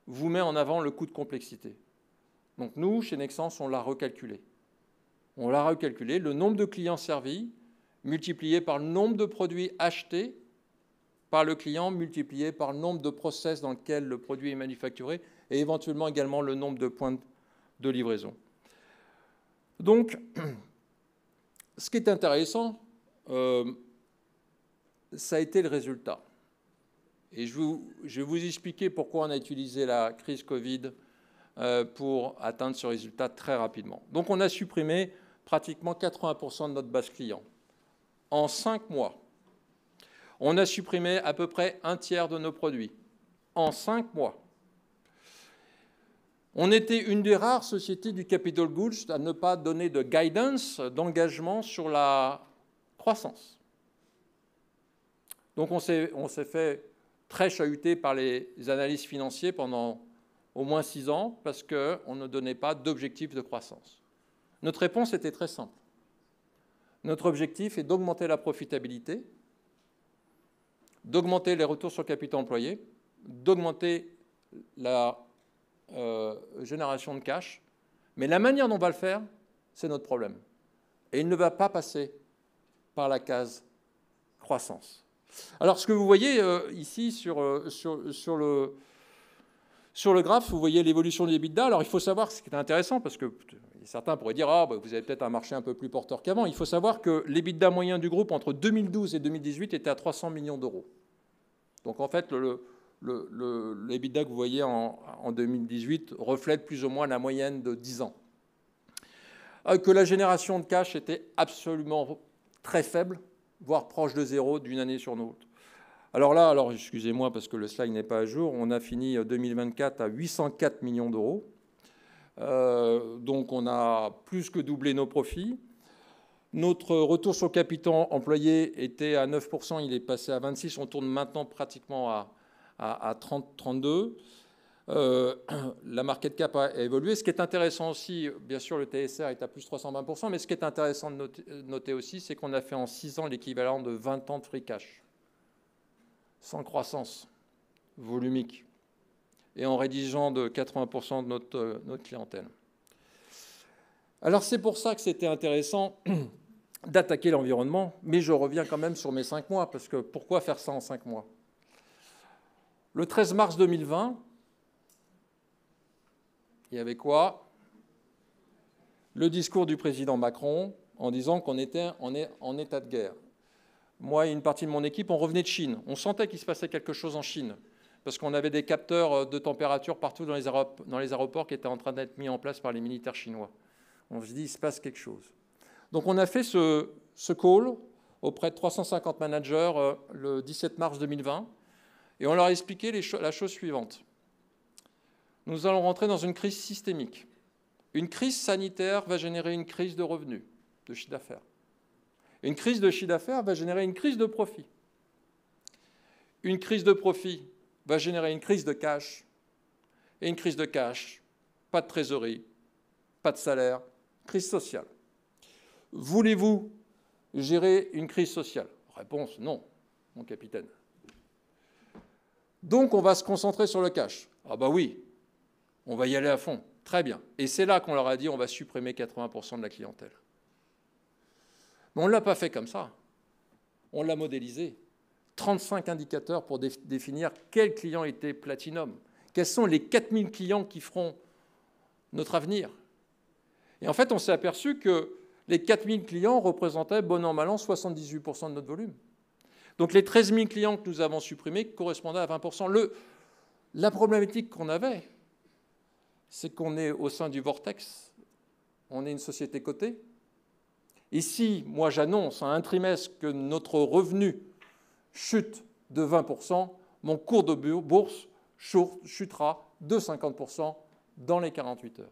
vous met en avant le coût de complexité. Donc nous, chez Nexans, on l'a recalculé. On l'a recalculé, le nombre de clients servis multiplié par le nombre de produits achetés par le client, multiplié par le nombre de process dans lequel le produit est manufacturé et éventuellement également le nombre de points de livraison. Donc, ce qui est intéressant, ça a été le résultat. Et je vais vous expliquer pourquoi on a utilisé la crise Covid pour atteindre ce résultat très rapidement. Donc, on a supprimé pratiquement 80% de notre base client. En 5 mois, on a supprimé à peu près un tiers de nos produits. En 5 mois. On était une des rares sociétés du capital goods à ne pas donner de guidance, d'engagement sur la croissance. Donc on s'est fait très chahuter par les analystes financiers pendant au moins 6 ans parce qu'on ne donnait pas d'objectif de croissance. Notre réponse était très simple. Notre objectif est d'augmenter la profitabilité, d'augmenter les retours sur le capital employé, d'augmenter la génération de cash. Mais la manière dont on va le faire, c'est notre problème. Et il ne va pas passer par la case croissance. Alors, ce que vous voyez ici sur le graphe, vous voyez l'évolution de l'EBITDA. Alors, il faut savoir ce qui est intéressant, parce que certains pourraient dire « Ah, bah, vous avez peut-être un marché un peu plus porteur qu'avant ». Il faut savoir que l'EBITDA moyen du groupe entre 2012 et 2018 était à 300 millions d'euros. Donc, en fait, l'EBITDA que vous voyez en 2018 reflète plus ou moins la moyenne de 10 ans. Que la génération de cash était absolument très faible, voire proche de zéro d'une année sur l'autre. Alors excusez-moi parce que le slide n'est pas à jour, on a fini 2024 à 804 millions d'euros. Donc on a plus que doublé nos profits. Notre retour sur le capital employé était à 9%, il est passé à 26%, on tourne maintenant pratiquement à 32%. La market cap a évolué. Ce qui est intéressant aussi, bien sûr, le TSR est à plus 320%, mais ce qui est intéressant de noter aussi, c'est qu'on a fait en 6 ans l'équivalent de 20 ans de free cash, sans croissance volumique, et en rédigeant de 80% de notre clientèle. Alors c'est pour ça que c'était intéressant d'attaquer l'environnement, mais je reviens quand même sur mes 5 mois, parce que pourquoi faire ça en 5 mois? Le 13 mars 2020, il y avait quoi? Le discours du président Macron en disant qu'on était en état de guerre. Moi et une partie de mon équipe, on revenait de Chine. On sentait qu'il se passait quelque chose en Chine, parce qu'on avait des capteurs de température partout dans les aéroports qui étaient en train d'être mis en place par les militaires chinois. On se dit, il se passe quelque chose. Donc on a fait ce call auprès de 350 managers le 17 mars 2020, et on leur a expliqué la chose suivante. Nous allons rentrer dans une crise systémique. Une crise sanitaire va générer une crise de revenus, de chiffre d'affaires. Une crise de chiffre d'affaires va générer une crise de profit. Une crise de profit va générer une crise de cash. Et une crise de cash, pas de trésorerie, pas de salaire, crise sociale. Voulez-vous gérer une crise sociale? Réponse, non, mon capitaine. Donc, on va se concentrer sur le cash. Ah bah oui, on va y aller à fond. Très bien. Et c'est là qu'on leur a dit on va supprimer 80% de la clientèle. Mais on ne l'a pas fait comme ça. On l'a modélisé. 35 indicateurs pour définir quels clients étaient Platinum. Quels sont les 4000 clients qui feront notre avenir. Et en fait, on s'est aperçu que les 4000 clients représentaient, bon an, mal an, 78% de notre volume. Donc les 13 000 clients que nous avons supprimés correspondaient à 20%. La problématique qu'on avait, c'est qu'on est au sein du vortex. On est une société cotée. Ici, moi, j'annonce à un trimestre que notre revenu chute de 20%, mon cours de bourse chutera de 50% dans les 48 heures.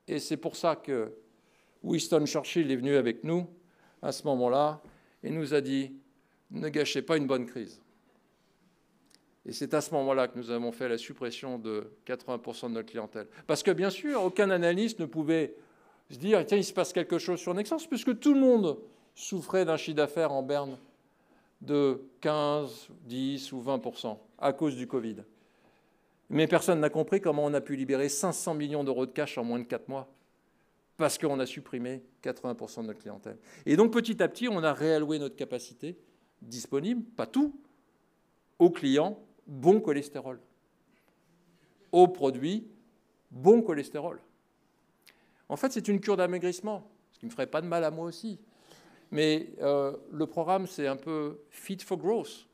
Et c'est pour ça que Winston Churchill est venu avec nous à ce moment-là et nous a dit « Ne gâchez pas une bonne crise ». Et c'est à ce moment-là que nous avons fait la suppression de 80% de notre clientèle. Parce que, bien sûr, aucun analyste ne pouvait se dire « Tiens, il se passe quelque chose sur Nexans », puisque tout le monde souffrait d'un chiffre d'affaires en berne de 15, 10 ou 20% à cause du Covid. Mais personne n'a compris comment on a pu libérer 500 millions d'euros de cash en moins de 4 mois, parce qu'on a supprimé 80% de notre clientèle. Et donc, petit à petit, on a réalloué notre capacité disponible, pas tout, aux clients bon cholestérol, aux produits bon cholestérol. En fait, c'est une cure d'amaigrissement, ce qui ne me ferait pas de mal à moi aussi. Mais le programme, c'est un peu fit for growth.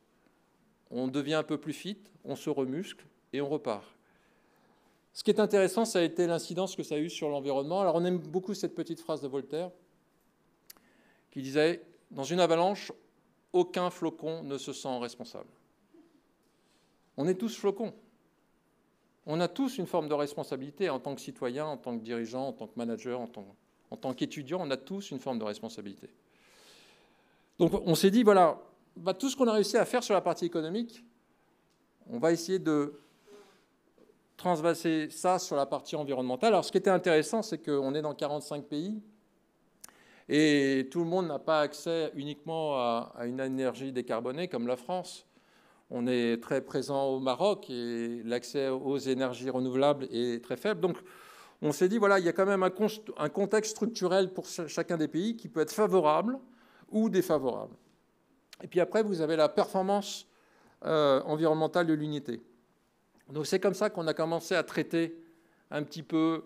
On devient un peu plus fit, on se remuscle et on repart. Ce qui est intéressant, ça a été l'incidence que ça a eu sur l'environnement. Alors, on aime beaucoup cette petite phrase de Voltaire qui disait « Dans une avalanche, aucun flocon ne se sent responsable ». On est tous flocons. On a tous une forme de responsabilité en tant que citoyen, en tant que dirigeant, en tant que manager, en tant qu'étudiant. On a tous une forme de responsabilité. Donc, on s'est dit, voilà, tout ce qu'on a réussi à faire sur la partie économique, on va essayer de transvaser ça sur la partie environnementale. Alors, ce qui était intéressant, c'est qu'on est dans 45 pays et tout le monde n'a pas accès uniquement à une énergie décarbonée comme la France. On est très présent au Maroc et l'accès aux énergies renouvelables est très faible. Donc, on s'est dit, voilà, il y a quand même un contexte structurel pour chacun des pays qui peut être favorable ou défavorable. Et puis après, vous avez la performance environnementale de l'unité. Donc, c'est comme ça qu'on a commencé à traiter un petit peu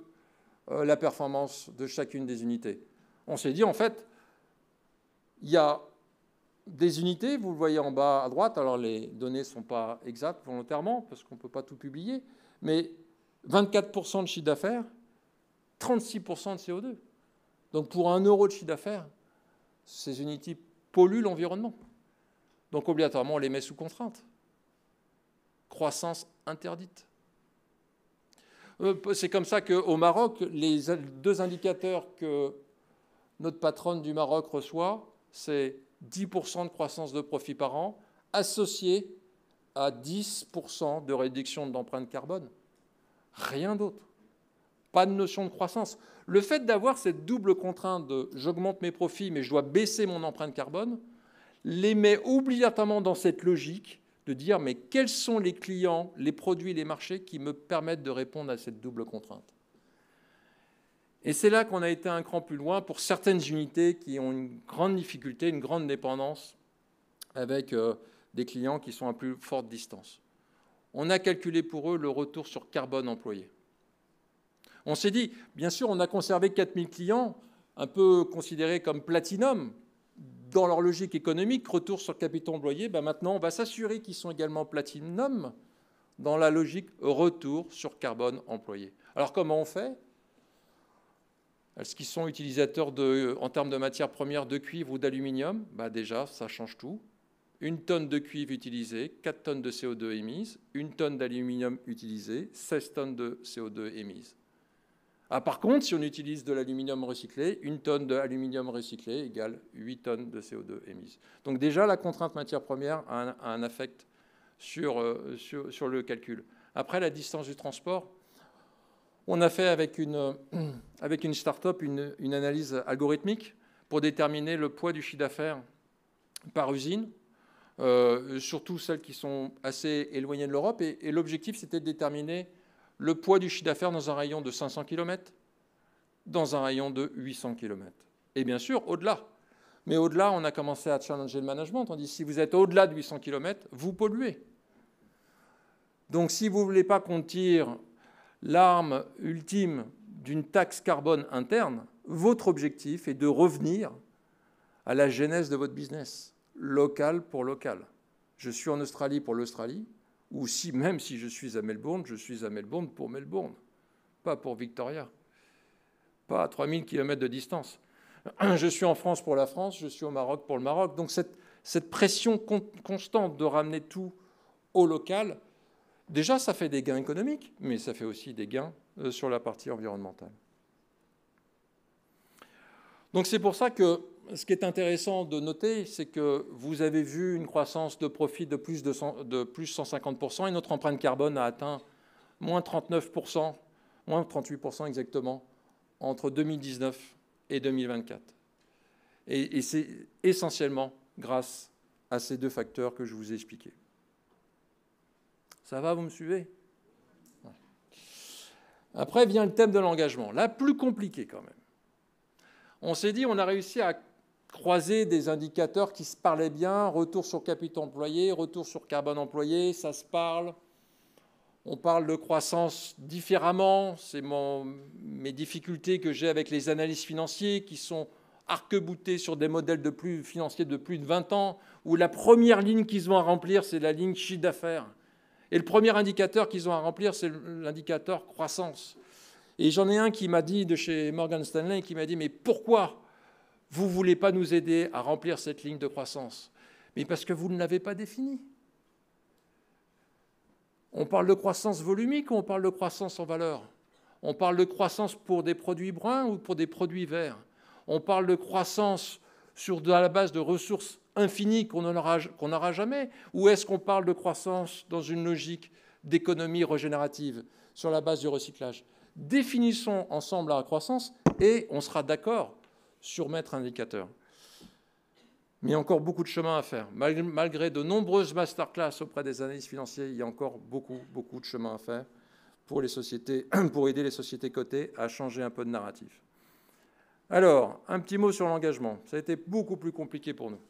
la performance de chacune des unités. On s'est dit, en fait, il y a des unités, vous le voyez en bas à droite, alors les données ne sont pas exactes volontairement, parce qu'on ne peut pas tout publier, mais 24% de chiffre d'affaires, 36% de CO2. Donc pour 1 euro de chiffre d'affaires, ces unités polluent l'environnement. Donc obligatoirement, on les met sous contrainte. Croissance interdite. C'est comme ça qu'au Maroc, les 2 indicateurs que notre patronne du Maroc reçoit, c'est 10% de croissance de profit par an, associé à 10% de réduction de l'empreinte carbone. Rien d'autre. Pas de notion de croissance. Le fait d'avoir cette double contrainte de j'augmente mes profits, mais je dois baisser mon empreinte carbone, les met obligatoirement dans cette logique de dire mais quels sont les clients, les produits, les marchés qui me permettent de répondre à cette double contrainte. Et c'est là qu'on a été un cran plus loin pour certaines unités qui ont une grande difficulté, une grande dépendance avec des clients qui sont à plus forte distance. On a calculé pour eux le retour sur carbone employé. On s'est dit, bien sûr, on a conservé 4000 clients, un peu considérés comme platinum dans leur logique économique, retour sur capital employé. Maintenant, on va s'assurer qu'ils sont également platinum dans la logique retour sur carbone employé. Alors, comment on fait ? Est-ce qu'ils sont utilisateurs en termes de matières premières de cuivre ou d'aluminium ? Déjà, ça change tout. 1 tonne de cuivre utilisée, 4 tonnes de CO2 émises. 1 tonne d'aluminium utilisée, 16 tonnes de CO2 émises. Par contre, si on utilise de l'aluminium recyclé, 1 tonne d'aluminium recyclé égale 8 tonnes de CO2 émises. Donc déjà, la contrainte matière première a un affect sur le calcul. Après, la distance du transport, on a fait avec une start-up une analyse algorithmique pour déterminer le poids du chiffre d'affaires par usine, surtout celles qui sont assez éloignées de l'Europe. Et l'objectif, c'était de déterminer le poids du chiffre d'affaires dans un rayon de 500 km, dans un rayon de 800 km. Et bien sûr, au-delà. Mais au-delà, on a commencé à challenger le management. On dit, si vous êtes au-delà de 800 km, vous polluez. Donc, si vous ne voulez pas qu'on tire l'arme ultime d'une taxe carbone interne, votre objectif est de revenir à la genèse de votre business, local pour local. Je suis en Australie pour l'Australie, ou si, même si je suis à Melbourne, je suis à Melbourne pour Melbourne, pas pour Victoria, pas à 3000 km de distance. Je suis en France pour la France, je suis au Maroc pour le Maroc. Donc cette pression constante de ramener tout au local, déjà ça fait des gains économiques, mais ça fait aussi des gains sur la partie environnementale. Donc c'est pour ça que ce qui est intéressant de noter, c'est que vous avez vu une croissance de profit de plus 150% et notre empreinte carbone a atteint moins 39%, moins 38% exactement, entre 2019 et 2024. Et c'est essentiellement grâce à ces deux facteurs que je vous ai expliqués. Ça va, vous me suivez? Ouais. Après vient le thème de l'engagement, là plus compliqué quand même. On s'est dit, on a réussi à croiser des indicateurs qui se parlaient bien, retour sur capital employé, retour sur carbone employé, ça se parle. On parle de croissance différemment, c'est mes difficultés que j'ai avec les analystes financiers qui sont arc-boutés sur des modèles financiers de plus de 20 ans, où la première ligne qu'ils ont à remplir, c'est la ligne chiffre d'affaires. Et le premier indicateur qu'ils ont à remplir, c'est l'indicateur croissance. Et j'en ai un qui m'a dit, de chez Morgan Stanley, qui m'a dit « Mais pourquoi vous ne voulez pas nous aider à remplir cette ligne de croissance ?» Mais parce que vous ne l'avez pas définie. On parle de croissance volumique ou on parle de croissance en valeur? On parle de croissance pour des produits bruns ou pour des produits verts? On parle de croissance sur la base de ressources infinies qu'on n'aura jamais? Ou est-ce qu'on parle de croissance dans une logique d'économie régénérative sur la base du recyclage? Définissons ensemble la croissance et on sera d'accord sur mettre un indicateur. Mais il y a encore beaucoup de chemin à faire. Malgré de nombreuses masterclass auprès des analystes financiers, il y a encore beaucoup de chemin à faire pour aider les sociétés cotées à changer un peu de narratif. Alors, un petit mot sur l'engagement. Ça a été beaucoup plus compliqué pour nous.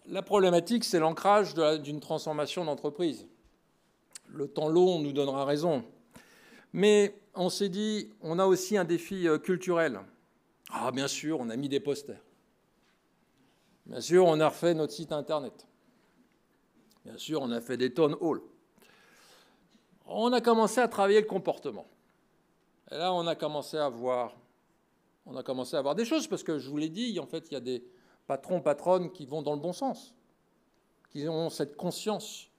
La problématique, c'est l'ancrage d'une transformation d'entreprise. Le temps long nous donnera raison. Mais on s'est dit, on a aussi un défi culturel. Ah, bien sûr, on a mis des posters. Bien sûr, on a refait notre site Internet. Bien sûr, on a fait des town halls. On a commencé à travailler le comportement. Et là, on a commencé à voir des choses, parce que je vous l'ai dit, en fait, il y a des patrons, patronnes qui vont dans le bon sens, qui ont cette conscience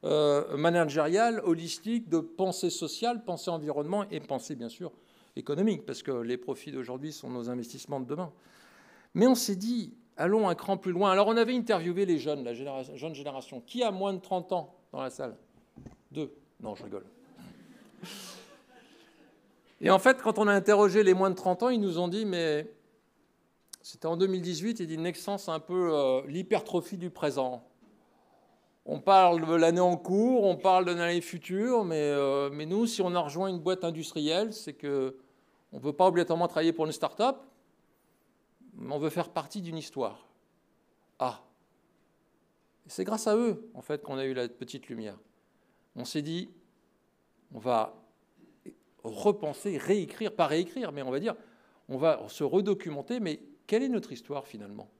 managériale, holistique, de pensée sociale, pensée environnement et pensée, bien sûr, économique, parce que les profits d'aujourd'hui sont nos investissements de demain. Mais on s'est dit, allons un cran plus loin. Alors, on avait interviewé les jeunes, la jeune génération. Qui a moins de 30 ans dans la salle? 2. Non, je rigole. Et en fait, quand on a interrogé les moins de 30 ans, ils nous ont dit, mais c'était en 2018, ils disent Nexans, c'est un peu l'hypertrophie du présent. On parle de l'année en cours, on parle de l'année future, mais nous, si on a rejoint une boîte industrielle, c'est qu'on ne veut pas obligatoirement travailler pour une start-up, mais on veut faire partie d'une histoire. Ah, c'est grâce à eux, en fait, qu'on a eu la petite lumière. On s'est dit, on va repenser, réécrire, pas réécrire, mais on va dire, on va se redocumenter, mais quelle est notre histoire finalement?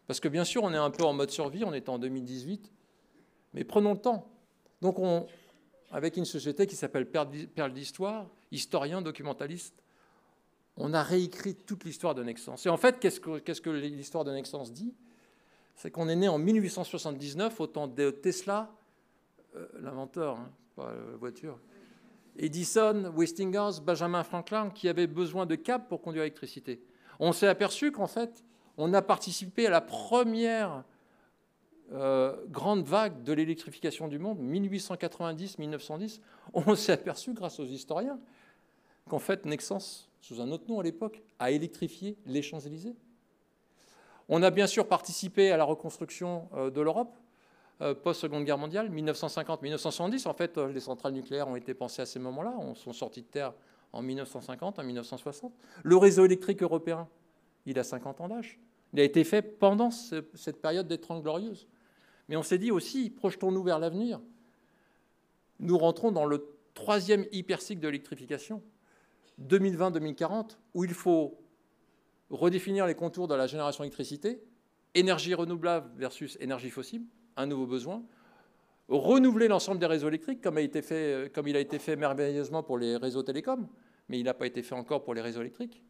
Parce que bien sûr, on est un peu en mode survie, on est en 2018, mais prenons le temps. Donc, avec une société qui s'appelle Perle d'Histoire, historien, documentaliste, on a réécrit toute l'histoire de Nexans. Et en fait, qu'est-ce que l'histoire de Nexans dit? C'est qu'on est né en 1879, au temps de Tesla, l'inventeur, hein, pas la voiture, Edison, Westinghouse, Benjamin Franklin, qui avaient besoin de câbles pour conduire l'électricité. On s'est aperçu qu'en fait, on a participé à la première grande vague de l'électrification du monde, 1890-1910. On s'est aperçu, grâce aux historiens, qu'en fait, Nexans, sous un autre nom à l'époque, a électrifié les Champs-Élysées. On a bien sûr participé à la reconstruction de l'Europe, post-Seconde Guerre mondiale, 1950-1970. En fait, les centrales nucléaires ont été pensées à ces moments-là. On sont sortis de terre en 1950, en 1960. Le réseau électrique européen, il a 50 ans d'âge. Il a été fait pendant cette période des 30 Glorieuses. Mais on s'est dit aussi, projetons-nous vers l'avenir. Nous rentrons dans le 3e hypercycle de l'électrification, 2020-2040, où il faut redéfinir les contours de la génération d'électricité, énergie renouvelable versus énergie fossile, un nouveau besoin, renouveler l'ensemble des réseaux électriques, comme il a été fait merveilleusement pour les réseaux télécoms, mais il n'a pas été fait encore pour les réseaux électriques.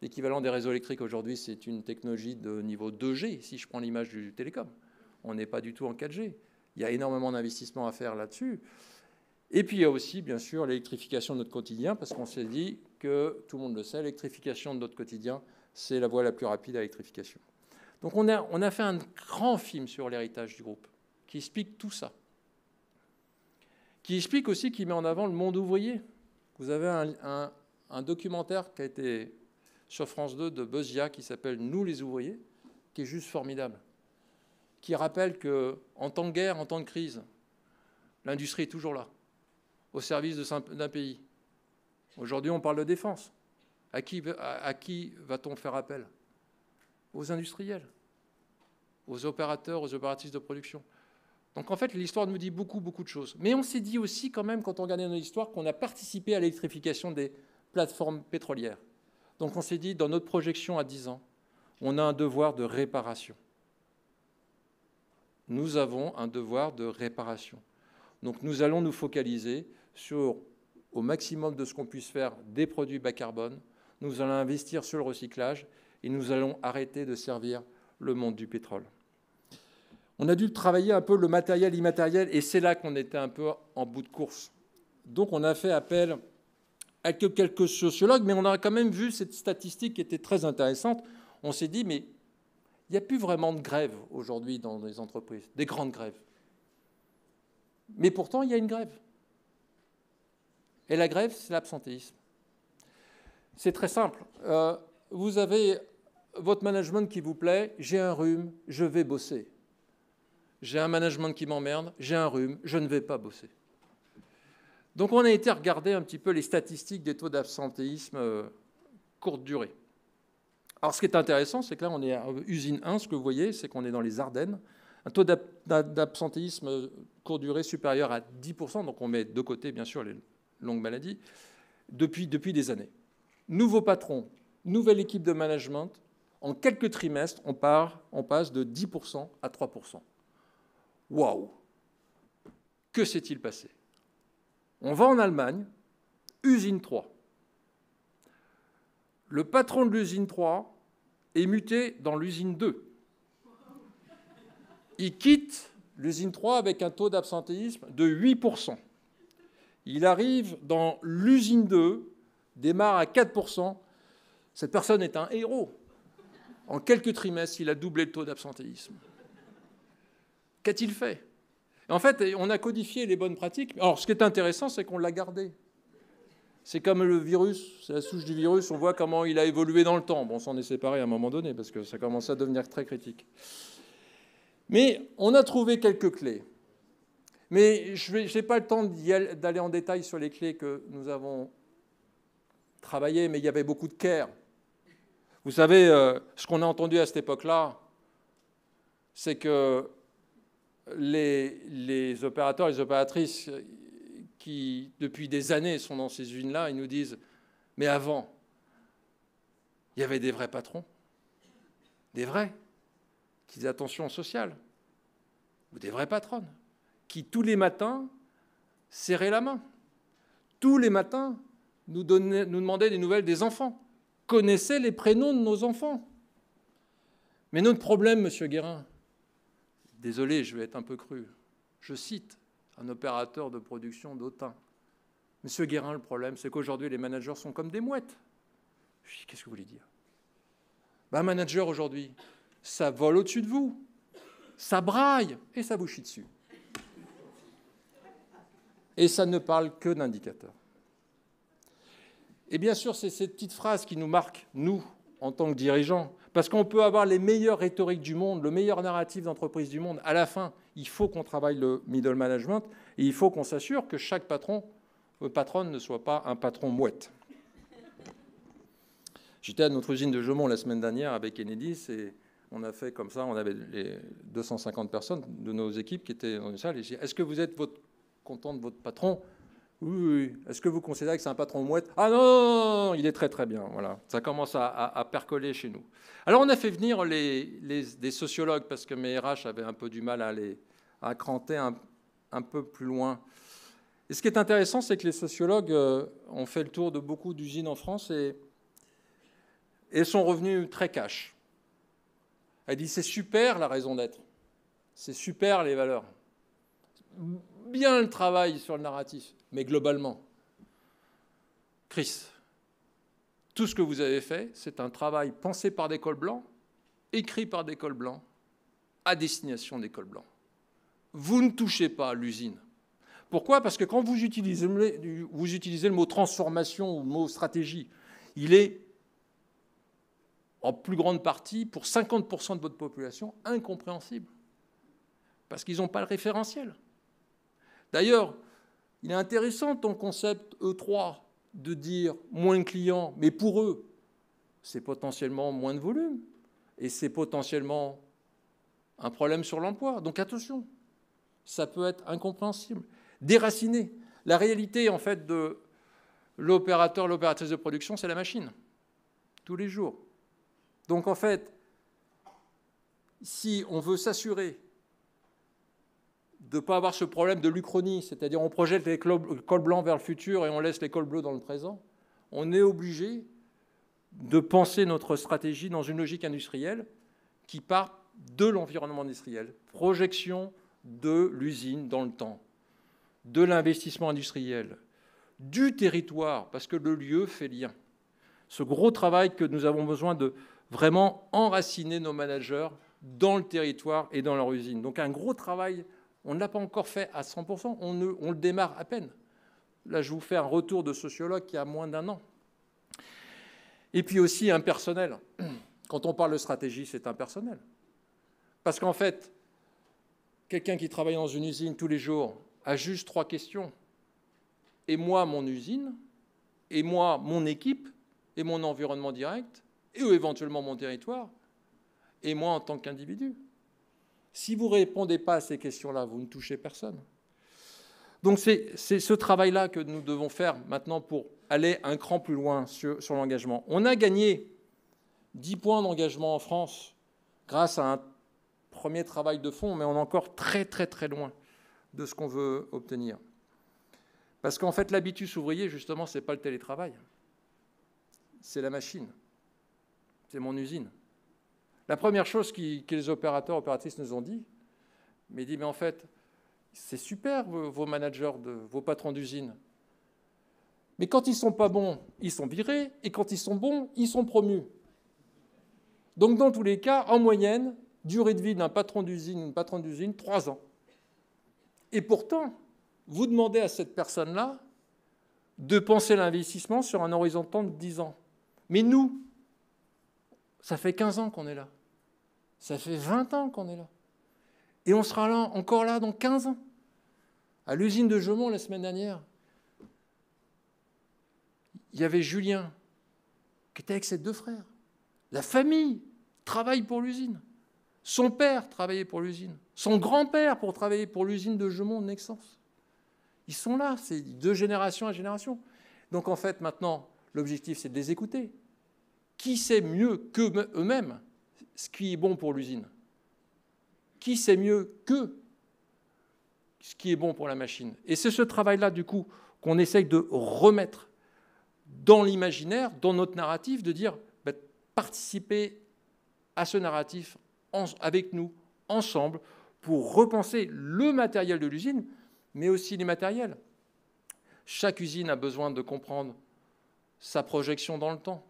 L'équivalent des réseaux électriques aujourd'hui, c'est une technologie de niveau 2G, si je prends l'image du télécom. On n'est pas du tout en 4G. Il y a énormément d'investissements à faire là-dessus. Et puis il y a aussi, bien sûr, l'électrification de notre quotidien, parce qu'on s'est dit que, tout le monde le sait, l'électrification de notre quotidien, c'est la voie la plus rapide à l'électrification. Donc on a fait un grand film sur l'héritage du groupe, qui explique tout ça. Qui explique aussi, qui met en avant le monde ouvrier. Vous avez un documentaire qui a été sur France 2 de Buzia, qui s'appelle « Nous les ouvriers », qui est juste formidable, qui rappelle qu'en temps de guerre, en temps de crise, l'industrie est toujours là, au service d'un pays. Aujourd'hui, on parle de défense. À qui va-t-on faire appel? Aux industriels, aux opérateurs, aux opératrices de production. Donc en fait, l'histoire nous dit beaucoup, beaucoup de choses. Mais on s'est dit aussi quand même, quand on regardait notre histoire, qu'on a participé à l'électrification des plateformes pétrolières. Donc on s'est dit, dans notre projection à 10 ans, on a un devoir de réparation. Nous avons un devoir de réparation. Donc nous allons nous focaliser sur, au maximum de ce qu'on puisse faire, des produits bas carbone. Nous allons investir sur le recyclage et nous allons arrêter de servir le monde du pétrole. On a dû travailler un peu le matériel immatériel et c'est là qu'on était un peu en bout de course. Donc on a fait appel à quelques sociologues, mais on a quand même vu cette statistique qui était très intéressante. On s'est dit, mais il n'y a plus vraiment de grève aujourd'hui dans les entreprises, des grandes grèves. Mais pourtant, il y a une grève. Et la grève, c'est l'absentéisme. C'est très simple. Vous avez votre management qui vous plaît, j'ai un rhume, je vais bosser. J'ai un management qui m'emmerde, j'ai un rhume, je ne vais pas bosser. Donc on a été regarder un petit peu les statistiques des taux d'absentéisme courte durée. Alors ce qui est intéressant, c'est que là on est à usine 1, ce que vous voyez, c'est qu'on est dans les Ardennes. Un taux d'absentéisme courte durée supérieur à 10%, donc on met de côté bien sûr les longues maladies, depuis des années. Nouveau patron, nouvelle équipe de management, en quelques trimestres, on passe de 10% à 3%. Waouh! Que s'est-il passé? On va en Allemagne, usine 3. Le patron de l'usine 3 est muté dans l'usine 2. Il quitte l'usine 3 avec un taux d'absentéisme de 8%. Il arrive dans l'usine 2, démarre à 4%. Cette personne est un héros. En quelques trimestres, il a doublé le taux d'absentéisme. Qu'a-t-il fait? En fait, on a codifié les bonnes pratiques. Alors, ce qui est intéressant, c'est qu'on l'a gardé. C'est comme le virus, c'est la souche du virus, on voit comment il a évolué dans le temps. Bon, on s'en est séparé à un moment donné, parce que ça commençait à devenir très critique. Mais on a trouvé quelques clés. Mais je n'ai pas le temps d'aller en détail sur les clés que nous avons travaillées, mais il y avait beaucoup de care. Vous savez, ce qu'on a entendu à cette époque-là, c'est que les opérateurs, les opératrices qui, depuis des années, sont dans ces usines-là, ils nous disent « Mais avant, il y avait des vrais patrons, des vrais, qui faisaient attention au social, ou des vraies patronnes, qui, tous les matins, serraient la main. Tous les matins, nous demandaient des nouvelles des enfants, connaissaient les prénoms de nos enfants. Mais notre problème, Monsieur Guérin, désolé, je vais être un peu cru, je cite un opérateur de production d'Autun. Monsieur Guérin, le problème, c'est qu'aujourd'hui, les managers sont comme des mouettes. Je dis, qu'est-ce que vous voulez dire? Un manager, aujourd'hui, ça vole au-dessus de vous, ça braille et ça vous chie dessus. Et ça ne parle que d'indicateurs. Et bien sûr, c'est cette petite phrase qui nous marque, nous, en tant que dirigeants, Parce qu'on peut avoir les meilleures rhétoriques du monde, le meilleur narratif d'entreprise du monde. À la fin, il faut qu'on travaille le middle management et il faut qu'on s'assure que chaque patronne ne soit pas un patron mouette. J'étais à notre usine de Gemont la semaine dernière avec Enedis et on a fait comme ça, on avait les 250 personnes de nos équipes qui étaient dans une salle et j'ai dit, est-ce que vous êtes content de votre patron ? Oui. Est-ce que vous considérez que c'est un patron mouette ? Ah non, il est très très bien. Voilà, ça commence à percoler chez nous. Alors on a fait venir des sociologues parce que mes RH avaient un peu du mal à cranter un peu plus loin. Et ce qui est intéressant, c'est que les sociologues ont fait le tour de beaucoup d'usines en France et sont revenus très cash. Elle dit c'est super la raison d'être, c'est super les valeurs, bien le travail sur le narratif. Mais globalement, Chris, tout ce que vous avez fait, c'est un travail pensé par des cols blancs, écrit par des cols blancs, à destination des cols blancs. Vous ne touchez pas à l'usine. Pourquoi ? Parce que quand vous utilisez le mot transformation ou le mot stratégie, il est en plus grande partie, pour 50% de votre population, incompréhensible. Parce qu'ils n'ont pas le référentiel. D'ailleurs, il est intéressant ton concept E3 de dire moins de clients, mais pour eux, c'est potentiellement moins de volume et c'est potentiellement un problème sur l'emploi. Donc attention, ça peut être incompréhensible. Déraciner. La réalité, en fait, de l'opérateur, l'opératrice de production, c'est la machine, tous les jours. Donc en fait, si on veut s'assurer de ne pas avoir ce problème de l'Uchronie, c'est-à-dire on projette les cols blancs vers le futur et on laisse les cols bleus dans le présent, on est obligé de penser notre stratégie dans une logique industrielle qui part de l'environnement industriel, projection de l'usine dans le temps, de l'investissement industriel, du territoire, parce que le lieu fait lien. Ce gros travail que nous avons besoin de vraiment enraciner nos managers dans le territoire et dans leur usine. Donc un gros travail. On ne l'a pas encore fait à 100%, on le démarre à peine. Là, je vous fais un retour de sociologue qui a moins d'1 an. Et puis aussi impersonnel. Quand on parle de stratégie, c'est impersonnel. Parce qu'en fait, quelqu'un qui travaille dans une usine tous les jours a juste 3 questions. Et moi, mon usine, et moi, mon équipe, et mon environnement direct, et éventuellement mon territoire, et moi en tant qu'individu. Si vous ne répondez pas à ces questions-là, vous ne touchez personne. Donc c'est ce travail-là que nous devons faire maintenant pour aller un cran plus loin sur l'engagement. On a gagné 10 points d'engagement en France grâce à un premier travail de fond, mais on est encore très très très loin de ce qu'on veut obtenir. Parce qu'en fait, l'habitus ouvrier, justement, ce n'est pas le télétravail. C'est la machine. C'est mon usine. La première chose que les opérateurs, opératrices nous ont dit, mais en fait, c'est super vos managers, vos patrons d'usine. Mais quand ils ne sont pas bons, ils sont virés, et quand ils sont bons, ils sont promus. Donc dans tous les cas, en moyenne, durée de vie d'un patron d'usine, une patronne d'usine, 3 ans. Et pourtant, vous demandez à cette personne-là de penser l'investissement sur un horizon de temps de 10 ans. Mais nous, ça fait 15 ans qu'on est là. Ça fait 20 ans qu'on est là. Et on sera là, encore là dans 15 ans. À l'usine de Gemont, la semaine dernière, il y avait Julien, qui était avec ses 2 frères. La famille travaille pour l'usine. Son père travaillait pour l'usine. Son grand-père pour travailler pour l'usine de Gemont de Nexans. Ils sont là, c'est de génération à génération. Donc en fait, maintenant, l'objectif, c'est de les écouter. Qui sait mieux qu'eux-mêmes ce qui est bon pour l'usine? Qui sait mieux que ce qui est bon pour la machine? Et c'est ce travail-là, du coup, qu'on essaye de remettre dans l'imaginaire, dans notre narratif, de dire participer à ce narratif avec nous, ensemble, pour repenser le matériel de l'usine, mais aussi les matériels. Chaque usine a besoin de comprendre sa projection dans le temps.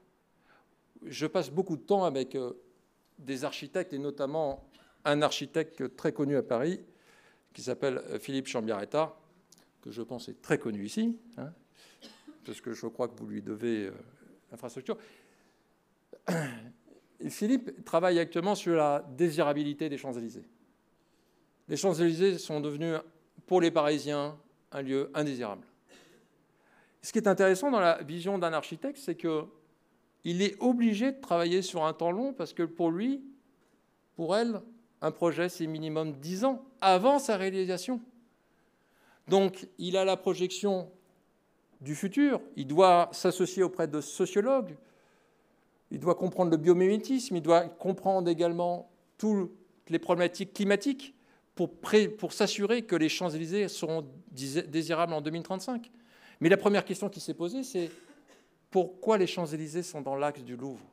Je passe beaucoup de temps avec des architectes, et notamment un architecte très connu à Paris, qui s'appelle Philippe Chambiaretta, que je pense est très connu ici, hein, parce que je crois que vous lui devez l'infrastructure. Philippe travaille actuellement sur la désirabilité des Champs-Élysées. Les Champs-Élysées sont devenus, pour les Parisiens, un lieu indésirable. Ce qui est intéressant dans la vision d'un architecte, c'est qu'il est obligé de travailler sur un temps long parce que pour lui, pour elle, un projet, c'est minimum 10 ans avant sa réalisation. Donc, il a la projection du futur, il doit s'associer auprès de sociologues, il doit comprendre le biomimétisme, il doit comprendre également toutes les problématiques climatiques pour s'assurer que les Champs-Élysées seront désirables en 2035. Mais la première question qui s'est posée, c'est pourquoi les Champs-Élysées sont dans l'axe du Louvre?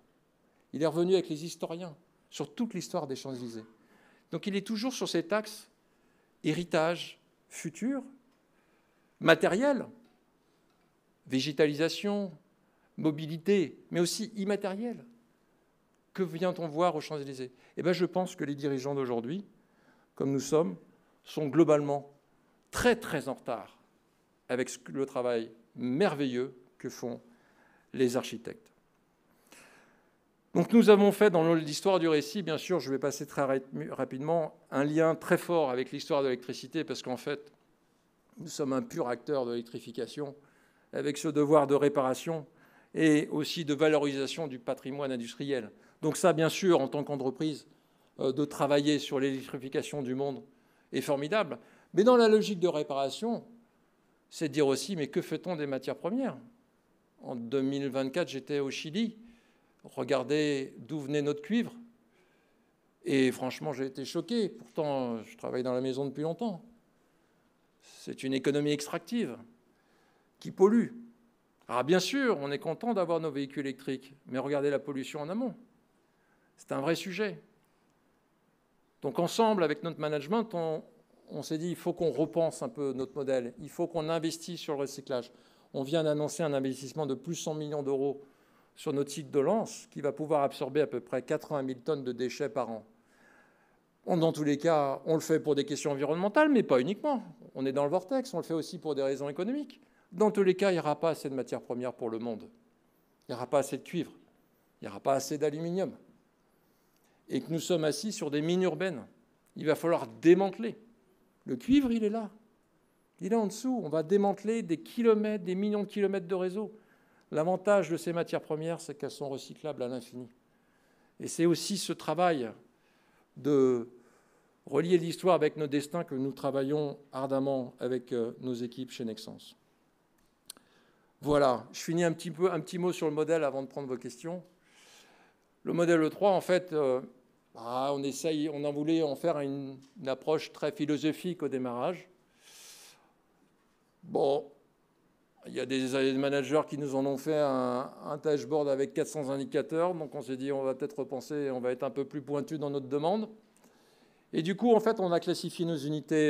Il est revenu avec les historiens sur toute l'histoire des Champs-Élysées. Donc il est toujours sur cet axe héritage, futur, matériel, végétalisation, mobilité, mais aussi immatériel. Que vient-on voir aux Champs-Élysées? Eh bien, je pense que les dirigeants d'aujourd'hui, comme nous sommes, sont globalement très, très en retard avec le travail merveilleux que font les architectes. Donc nous avons fait dans l'histoire du récit, bien sûr, je vais passer très rapidement, un lien très fort avec l'histoire de l'électricité, parce qu'en fait, nous sommes un pur acteur de l'électrification, avec ce devoir de réparation et aussi de valorisation du patrimoine industriel. Donc ça, bien sûr, en tant qu'entreprise, de travailler sur l'électrification du monde est formidable. Mais dans la logique de réparation, c'est de dire aussi, mais que fait-on des matières premières? En 2024, j'étais au Chili. Regardez d'où venait notre cuivre. Et franchement, j'ai été choqué. Pourtant, je travaille dans la maison depuis longtemps. C'est une économie extractive qui pollue. Alors bien sûr, on est content d'avoir nos véhicules électriques, mais regardez la pollution en amont. C'est un vrai sujet. Donc ensemble, avec notre management, on s'est dit il faut qu'on repense un peu notre modèle. Il faut qu'on investisse sur le recyclage. On vient d'annoncer un investissement de plus de 100 millions d'euros sur notre site de Lens, qui va pouvoir absorber à peu près 80 000 tonnes de déchets par an. Dans tous les cas, on le fait pour des questions environnementales, mais pas uniquement. On est dans le vortex, on le fait aussi pour des raisons économiques. Dans tous les cas, il n'y aura pas assez de matières premières pour le monde. Il n'y aura pas assez de cuivre. Il n'y aura pas assez d'aluminium. Et que nous sommes assis sur des mines urbaines. Il va falloir démanteler. Le cuivre, il est là. Il est en dessous. On va démanteler des kilomètres, des millions de kilomètres de réseau. L'avantage de ces matières premières, c'est qu'elles sont recyclables à l'infini. Et c'est aussi ce travail de relier l'histoire avec nos destins que nous travaillons ardemment avec nos équipes chez Nexans. Voilà, je finis un petit mot sur le modèle avant de prendre vos questions. Le modèle E3, en fait, on en voulait en faire une approche très philosophique au démarrage. Bon, il y a des managers qui nous en ont fait un dashboard avec 400 indicateurs, donc on s'est dit on va peut-être repenser, on va être un peu plus pointu dans notre demande. Et du coup, en fait, on a classifié nos unités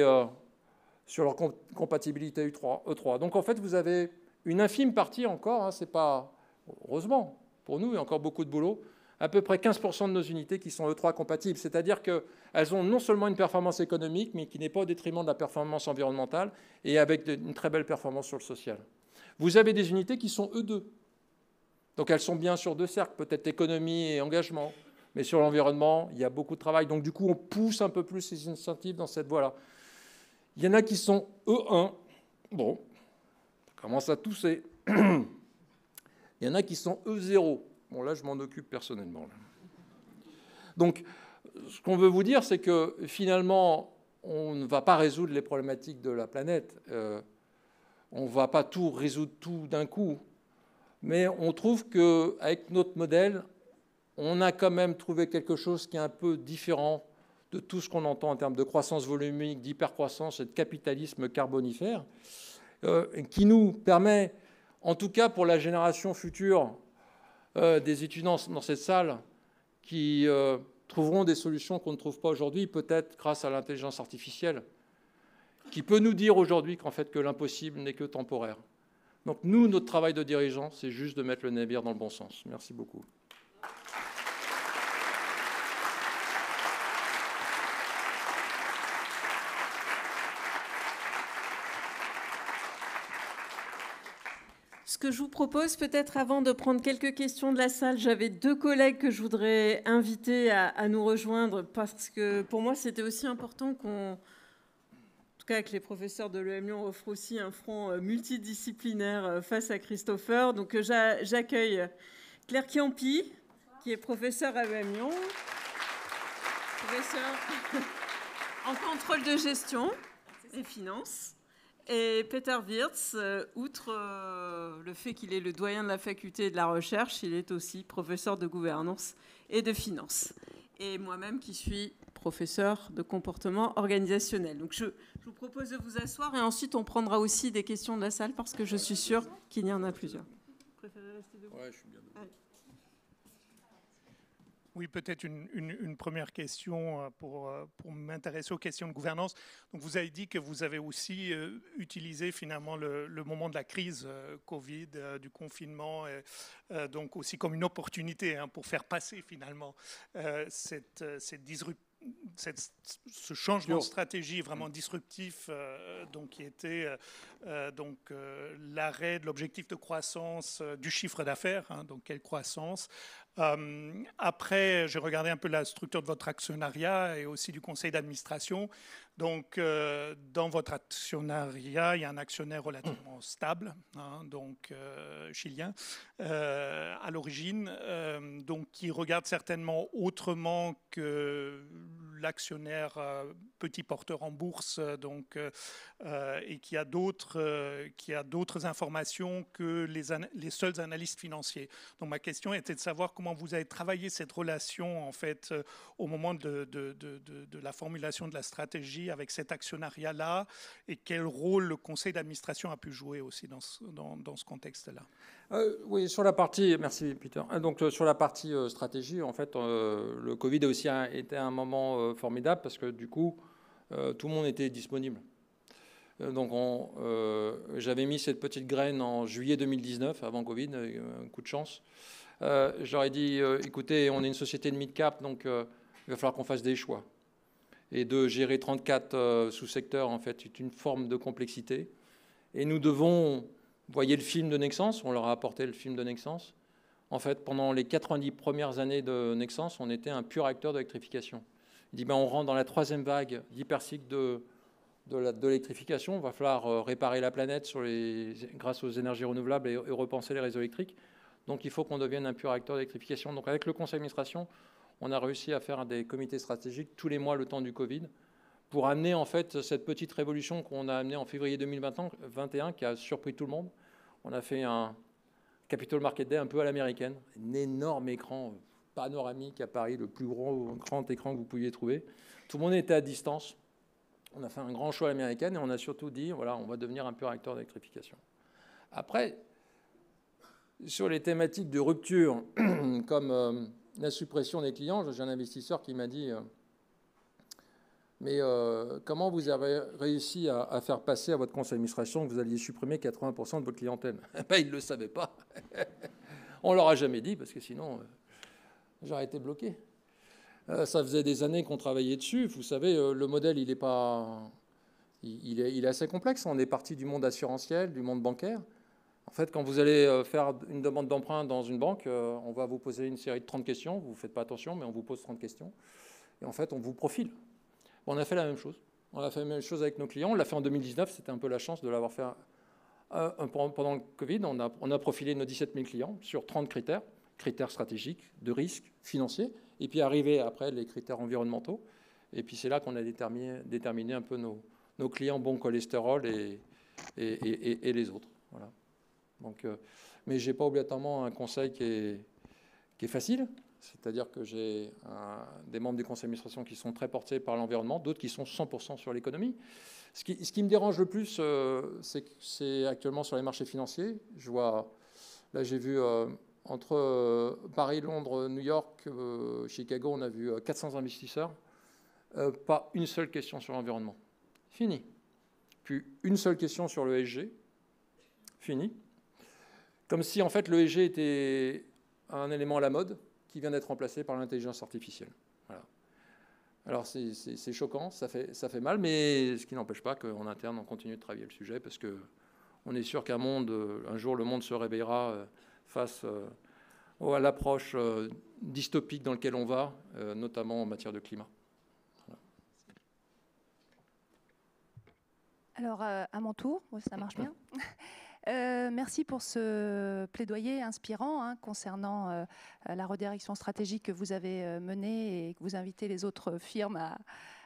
sur leur compatibilité E3. Donc en fait, vous avez une infime partie encore, hein, c'est pas, heureusement, pour nous, il y a encore beaucoup de boulot, à peu près 15% de nos unités qui sont E3 compatibles, c'est-à-dire qu'elles ont non seulement une performance économique, mais qui n'est pas au détriment de la performance environnementale et avec une très belle performance sur le social. Vous avez des unités qui sont E2. Donc elles sont bien sur deux cercles, peut-être économie et engagement, mais sur l'environnement, il y a beaucoup de travail. Donc du coup, on pousse un peu plus ces incentives dans cette voie-là. Il y en a qui sont E1. Bon, ça commence à tousser. Il y en a qui sont E0. Bon, là, je m'en occupe personnellement. Là. Donc, ce qu'on veut vous dire, c'est que finalement, on ne va pas résoudre les problématiques de la planète. On ne va pas tout résoudre tout d'un coup. Mais on trouve qu'avec notre modèle, on a quand même trouvé quelque chose qui est un peu différent de tout ce qu'on entend en termes de croissance volumique, d'hypercroissance et de capitalisme carbonifère, qui nous permet, en tout cas pour la génération future des étudiants dans cette salle, qui trouveront des solutions qu'on ne trouve pas aujourd'hui, peut-être grâce à l'intelligence artificielle, qui peut nous dire aujourd'hui qu'en fait que l'impossible n'est que temporaire. Donc nous, notre travail de dirigeant, c'est juste de mettre le navire dans le bon sens. Merci beaucoup. Ce que je vous propose, peut-être avant de prendre quelques questions de la salle, j'avais 2 collègues que je voudrais inviter à nous rejoindre parce que pour moi, c'était aussi important en tout cas que les professeurs de l'EM Lyon offrent aussi un front multidisciplinaire face à Christopher. Donc j'accueille Claire Chiampi, qui est professeure à l'EM Lyon, professeure en contrôle de gestion et finance. Et Peter Wirtz, outre le fait qu'il est le doyen de la faculté de la recherche, il est aussi professeur de gouvernance et de finance. Et moi-même qui suis professeur de comportement organisationnel. Donc je vous propose de vous asseoir et ensuite on prendra aussi des questions de la salle parce que je suis sûre qu'il y en a plusieurs. Vous préférez rester debout ? Ouais, je suis bien debout. Allez. Oui, peut-être une première question pour m'intéresser aux questions de gouvernance. Donc, vous avez dit que vous avez aussi utilisé finalement le moment de la crise Covid, du confinement, donc aussi comme une opportunité pour faire passer finalement ce changement de stratégie vraiment disruptif, donc qui était l'arrêt de l'objectif de croissance du chiffre d'affaires, donc quelle croissance. Après, j'ai regardé un peu la structure de votre actionnariat et aussi du conseil d'administration. Donc, dans votre actionnariat, il y a un actionnaire relativement stable, donc chilien, à l'origine, donc qui regarde certainement autrement que l'actionnaire petit porteur en bourse, donc, et qui a d'autres informations que les seuls analystes financiers. Donc, ma question était de savoir comment vous avez travaillé cette relation, en fait, au moment de la formulation de la stratégie avec cet actionnariat-là, et quel rôle le conseil d'administration a pu jouer aussi dans ce contexte-là. Oui, sur la partie, merci Peter. Donc sur la partie stratégie, en fait, le Covid a aussi été un moment formidable parce que du coup, tout le monde était disponible. Donc j'avais mis cette petite graine en juillet 2019, avant Covid, un coup de chance. J'aurais dit, écoutez, on est une société de mid-cap, donc il va falloir qu'on fasse des choix. Et de gérer 34 sous-secteurs, en fait, c'est une forme de complexité. Et nous devons, vous voyez le film de Nexans, on leur a apporté le film de Nexans. En fait, pendant les 90 premières années de Nexans, on était un pur acteur d'électrification. Il dit, on rentre dans la 3e vague d'hypercycle de l'électrification. Il va falloir réparer la planète grâce aux énergies renouvelables et repenser les réseaux électriques. Donc, il faut qu'on devienne un pur acteur d'électrification. Donc, avec le conseil d'administration, on a réussi à faire des comités stratégiques tous les mois le temps du Covid pour amener en fait cette petite révolution qu'on a amenée en février 2021 qui a surpris tout le monde. On a fait un Capital Market Day un peu à l'américaine, un énorme écran panoramique à Paris, le plus grand écran que vous pouviez trouver. Tout le monde était à distance. On a fait un grand show à l'américaine et on a surtout dit, voilà, on va devenir un pur acteur d'électrification. Après, sur les thématiques de rupture, comme la suppression des clients, j'ai un investisseur qui m'a dit mais comment vous avez réussi à faire passer à votre conseil d'administration que vous alliez supprimer 80% de votre clientèle? Ils ne le savaient pas. On ne leur a jamais dit parce que sinon j'aurais été bloqué. Ça faisait des années qu'on travaillait dessus. Vous savez, le modèle, il est assez complexe. On est parti du monde assurantiel, du monde bancaire. En fait, quand vous allez faire une demande d'emprunt dans une banque, on va vous poser une série de 30 questions. Vous ne faites pas attention, mais on vous pose 30 questions. Et en fait, on vous profile. On a fait la même chose. On a fait la même chose avec nos clients. On l'a fait en 2019. C'était un peu la chance de l'avoir fait pendant le Covid. On a profilé nos 17 000 clients sur 30 critères stratégiques, de risque, financiers. Et puis arrivé après les critères environnementaux. Et puis c'est là qu'on a déterminé un peu nos clients bon cholestérol et les autres. Voilà. Donc, mais je n'ai pas obligatoirement un conseil qui est facile, c'est-à-dire que j'ai des membres du conseil d'administration qui sont très portés par l'environnement, d'autres qui sont 100% sur l'économie. Ce qui me dérange le plus, c'est actuellement sur les marchés financiers. Là j'ai vu entre Paris, Londres, New York, Chicago, on a vu 400 investisseurs, pas une seule question sur l'environnement. Fini. Puis une seule question sur le ESG. Fini. Comme si, en fait, l'ESG était un élément à la mode qui vient d'être remplacé par l'intelligence artificielle. Voilà. Alors, c'est choquant, ça fait mal, mais ce qui n'empêche pas qu'en interne, on continue de travailler le sujet parce qu'on on est sûr qu'un jour, le monde se réveillera face à l'approche dystopique dans laquelle on va, notamment en matière de climat. Voilà. Alors, à mon tour, ça marche bien. Merci pour ce plaidoyer inspirant concernant la redirection stratégique que vous avez menée et que vous invitez les autres firmes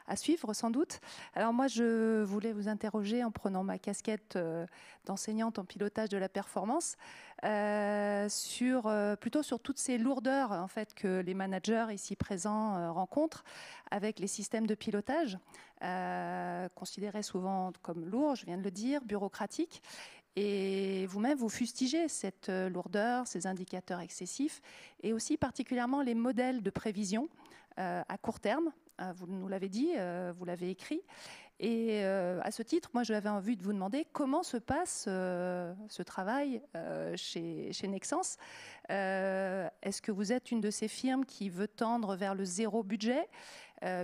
à suivre sans doute. Alors moi, je voulais vous interroger en prenant ma casquette d'enseignante en pilotage de la performance plutôt sur toutes ces lourdeurs en fait, que les managers ici présents rencontrent avec les systèmes de pilotage, considérés souvent comme lourds, je viens de le dire, bureaucratiques. Et vous-même, vous fustigez cette lourdeur, ces indicateurs excessifs, et aussi particulièrement les modèles de prévision à court terme. Vous nous l'avez dit, vous l'avez écrit. Et à ce titre, moi, j'avais envie de vous demander comment se passe ce travail chez Nexans. Est-ce que vous êtes une de ces firmes qui veut tendre vers le zéro budget,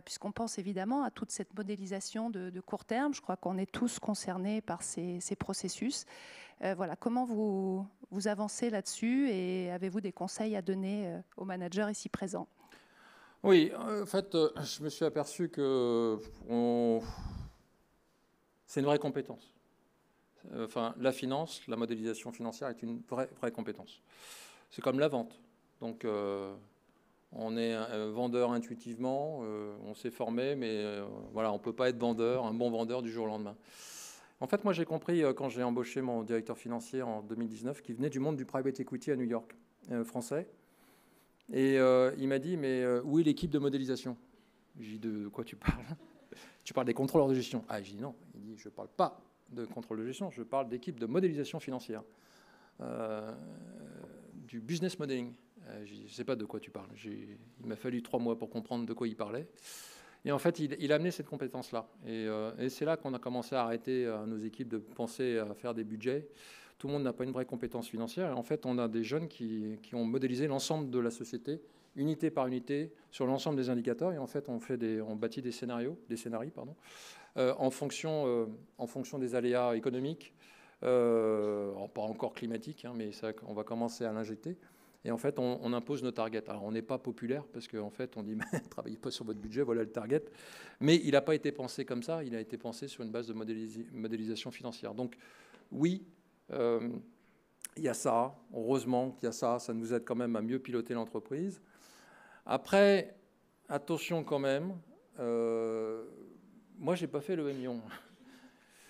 puisqu'on pense évidemment à toute cette modélisation de court terme. Je crois qu'on est tous concernés par ces processus. Voilà, comment vous avancez là-dessus et avez-vous des conseils à donner aux managers ici présents? Oui, en fait, je me suis aperçu que c'est une vraie compétence. Enfin, la finance, la modélisation financière est une vraie compétence. C'est comme la vente. Donc, on est vendeur intuitivement, on s'est formé, mais voilà, on ne peut pas être un bon vendeur du jour au lendemain. En fait, moi, j'ai compris quand j'ai embauché mon directeur financier en 2019, qui venait du monde du private equity à New York, français. Et il m'a dit, mais où est l'équipe de modélisation? J'ai dit, de quoi tu parles? Tu parles des contrôleurs de gestion. Ah, j'ai dit non. Il dit, je ne parle pas de contrôle de gestion, je parle d'équipe de modélisation financière, du business modeling. Je ne sais pas de quoi tu parles. Il m'a fallu 3 mois pour comprendre de quoi il parlait. Et en fait, il a amené cette compétence-là. Et c'est là qu'on a commencé à arrêter à nos équipes de penser à faire des budgets. Tout le monde n'a pas une vraie compétence financière. Et en fait, on a des jeunes qui ont modélisé l'ensemble de la société, unité par unité, sur l'ensemble des indicateurs. Et en fait, on bâtit des scénarios, en fonction des aléas économiques, pas encore climatiques, mais ça, on va commencer à l'injecter. Et en fait, on impose nos targets. Alors, on n'est pas populaire parce qu'en fait, on dit « travaillez pas sur votre budget, voilà le target ». Mais il n'a pas été pensé comme ça. Il a été pensé sur une base de modélisation financière. Donc, oui, il y a ça. Heureusement qu'il y a ça. Ça nous aide quand même à mieux piloter l'entreprise. Après, attention quand même. Moi, je n'ai pas fait le million.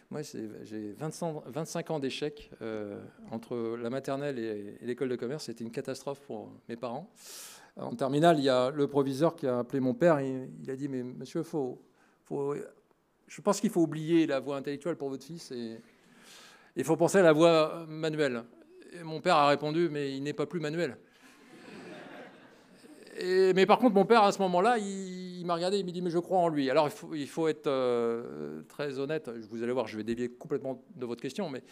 Moi, j'ai 25 ans d'échecs entre la maternelle et l'école de commerce. C'était une catastrophe pour mes parents. En terminale, il y a le proviseur qui a appelé mon père. Il a dit, mais monsieur, je pense qu'il faut oublier la voie intellectuelle pour votre fils et il faut penser à la voie manuelle. Et mon père a répondu, mais il n'est pas plus manuel. Mais par contre, mon père, à ce moment-là, il m'a regardé, il m'a dit, mais je crois en lui. Alors, il faut être très honnête. Vous allez voir, je vais dévier complètement de votre question, mais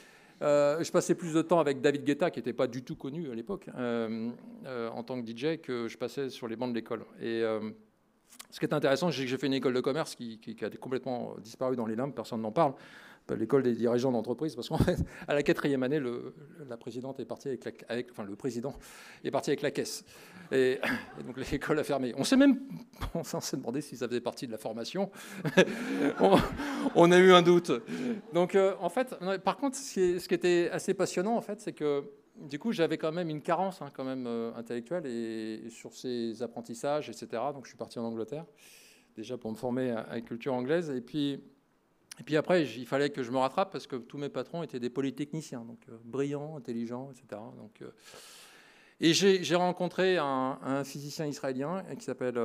je passais plus de temps avec David Guetta, qui n'était pas du tout connu à l'époque, en tant que DJ, que je passais sur les bancs de l'école. Et ce qui est intéressant, c'est que j'ai fait une école de commerce qui a complètement disparu dans les limbes, personne n'en parle. L'école des dirigeants d'entreprise, parce qu'en fait, à la 4e année, la présidente est partie le président est parti avec la caisse. Et donc l'école a fermé. On s'est demandé si ça faisait partie de la formation. on a eu un doute. Donc en fait, par contre, ce qui était assez passionnant, en fait, c'est que du coup, j'avais quand même une carence intellectuelle et sur ces apprentissages, etc. Donc je suis parti en Angleterre, déjà pour me former à la culture anglaise. Et puis après, il fallait que je me rattrape parce que tous mes patrons étaient des polytechniciens, donc brillants, intelligents, etc. Et j'ai rencontré un physicien israélien qui s'appelle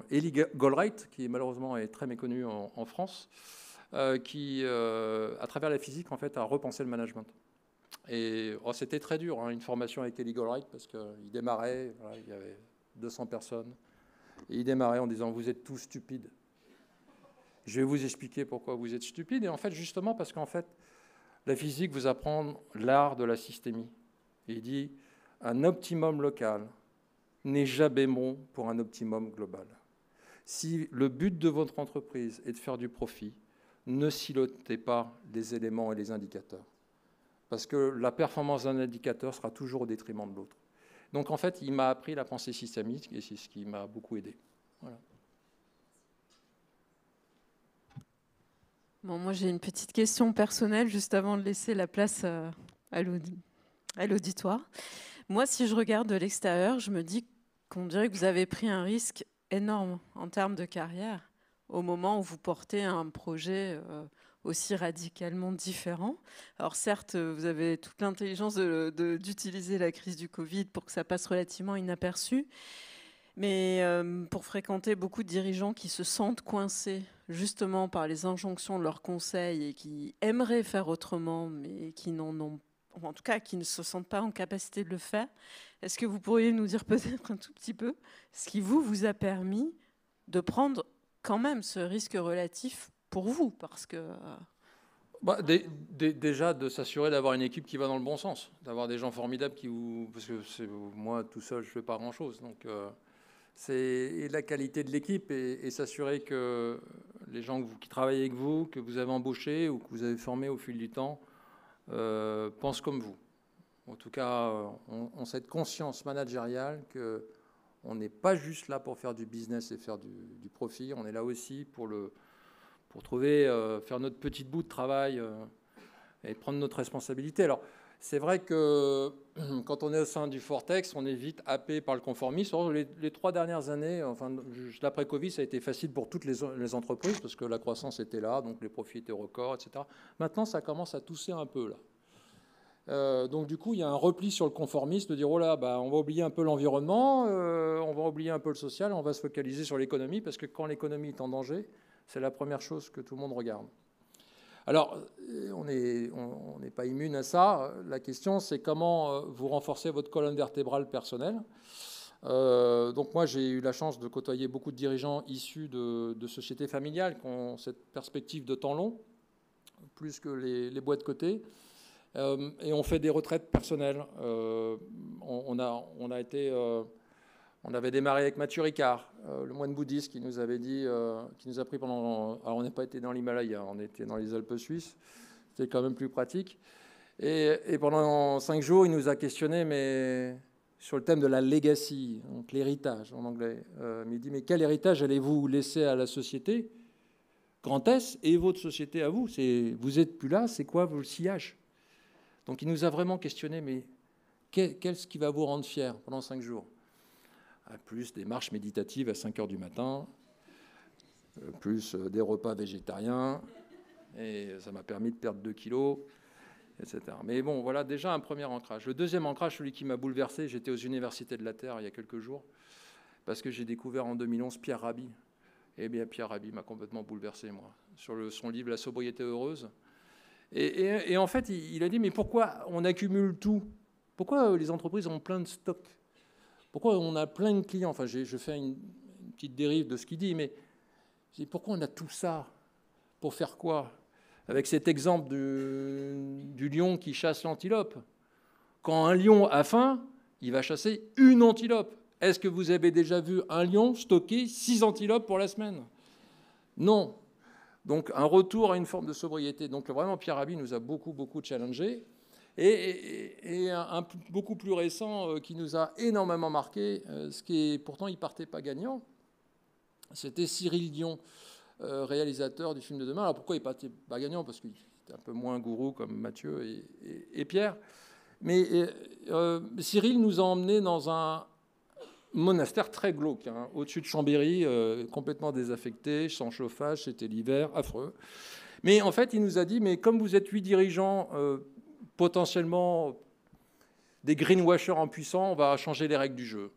Eli Goldreich, qui malheureusement est très méconnu en France, qui, à travers la physique, en fait, a repensé le management. Et c'était très dur, une formation avec Eli Goldreich, parce qu'il démarrait, il y avait 200 personnes, et il démarrait en disant « Vous êtes tous stupides ». Je vais vous expliquer pourquoi vous êtes stupide. Et en fait, justement, parce qu'en fait, la physique vous apprend l'art de la systémie. Et il dit, un optimum local n'est jamais bon pour un optimum global. Si le but de votre entreprise est de faire du profit, ne silotez pas les éléments et les indicateurs. parce que la performance d'un indicateur sera toujours au détriment de l'autre. Donc en fait, il m'a appris la pensée systémique et c'est ce qui m'a beaucoup aidé. Voilà. Bon, moi, j'ai une petite question personnelle juste avant de laisser la place à l'auditoire. Moi, si je regarde de l'extérieur, je me dis qu'on dirait que vous avez pris un risque énorme en termes de carrière au moment où vous portez un projet aussi radicalement différent. Alors certes, vous avez toute l'intelligence d'utiliser la crise du Covid pour que ça passe relativement inaperçu, mais pour fréquenter beaucoup de dirigeants qui se sentent coincés justement par les injonctions de leurs conseils et qui aimeraient faire autrement, mais qui n'en ont, en tout cas qui ne se sentent pas en capacité de le faire, est-ce que vous pourriez nous dire peut-être un tout petit peu ce qui vous a permis de prendre quand même ce risque relatif pour vous, parce que... Déjà, de s'assurer d'avoir une équipe qui va dans le bon sens, d'avoir des gens formidables qui vous... Parce que moi, tout seul, je ne fais pas grand-chose. Donc, c'est la qualité de l'équipe et s'assurer que les gens qui travaillent avec vous, que vous avez embauchés ou que vous avez formés au fil du temps, pensent comme vous. En tout cas, ont cette conscience managériale qu'on n'est pas juste là pour faire du business et faire du profit. On est là aussi pour trouver, faire notre petit bout de travail et prendre notre responsabilité. Alors, c'est vrai que quand on est au sein du Fortex, on est vite happé par le conformisme. Les 3 dernières années, enfin, juste après Covid, ça a été facile pour toutes les entreprises parce que la croissance était là, donc les profits étaient records, etc. Maintenant, ça commence à tousser un peu, là. Donc du coup, il y a un repli sur le conformisme, de dire oh là, on va oublier un peu l'environnement, on va oublier un peu le social, on va se focaliser sur l'économie, parce que quand l'économie est en danger, c'est la première chose que tout le monde regarde. Alors, on n'est pas immune à ça. La question, c'est comment vous renforcez votre colonne vertébrale personnelle. Donc moi, j'ai eu la chance de côtoyer beaucoup de dirigeants issus de sociétés familiales qui ont cette perspective de temps long, plus que les boîtes cotées. Et on fait des retraites personnelles. On avait démarré avec Mathieu Ricard, le moine bouddhiste qui nous avait dit, qui nous a pris pendant... Alors on n'a pas été dans l'Himalaya, on était dans les Alpes suisses. C'était quand même plus pratique. Et pendant 5 jours, il nous a questionné, mais sur le thème de la legacy, donc l'héritage en anglais. Il dit, mais quel héritage allez-vous laisser à la société, grand S, et votre société à vous? Vous n'êtes plus là, c'est quoi le sillage? Donc il nous a vraiment questionné, mais qu'est-ce qui va vous rendre fier pendant 5 jours? Plus des marches méditatives à 5 heures du matin, plus des repas végétariens, et ça m'a permis de perdre 2 kilos, etc. Mais bon, voilà déjà un premier ancrage. Le deuxième ancrage, celui qui m'a bouleversé, j'étais aux Universités de la Terre il y a quelques jours, parce que j'ai découvert en 2011 Pierre Rabhi. Eh bien, Pierre Rabhi m'a complètement bouleversé, moi, sur son livre « La sobriété heureuse ». Et en fait, il a dit, mais pourquoi on accumule tout? Pourquoi les entreprises ont plein de stocks? Pourquoi on a plein de clients? Enfin, je fais une petite dérive de ce qu'il dit, mais pourquoi on a tout ça? Pour faire quoi? Avec cet exemple du lion qui chasse l'antilope. Quand un lion a faim, il va chasser une antilope. Est-ce que vous avez déjà vu un lion stocker 6 antilopes pour la semaine? Non. Donc, un retour à une forme de sobriété. Donc, vraiment, Pierre Rabhi nous a beaucoup challengé. Et un beaucoup plus récent qui nous a énormément marqué, ce qui est, pourtant, il ne partait pas gagnant, c'était Cyril Dion, réalisateur du film de demain. Alors, pourquoi il ne partait pas gagnant? Parce qu'il était un peu moins gourou comme Mathieu et Pierre. Mais Cyril nous a emmenés dans un monastère très glauque, hein, au-dessus de Chambéry, complètement désaffecté, sans chauffage, c'était l'hiver, affreux. Mais en fait, il nous a dit, mais comme vous êtes 8 dirigeants, potentiellement des greenwashers en puissance, on va changer les règles du jeu.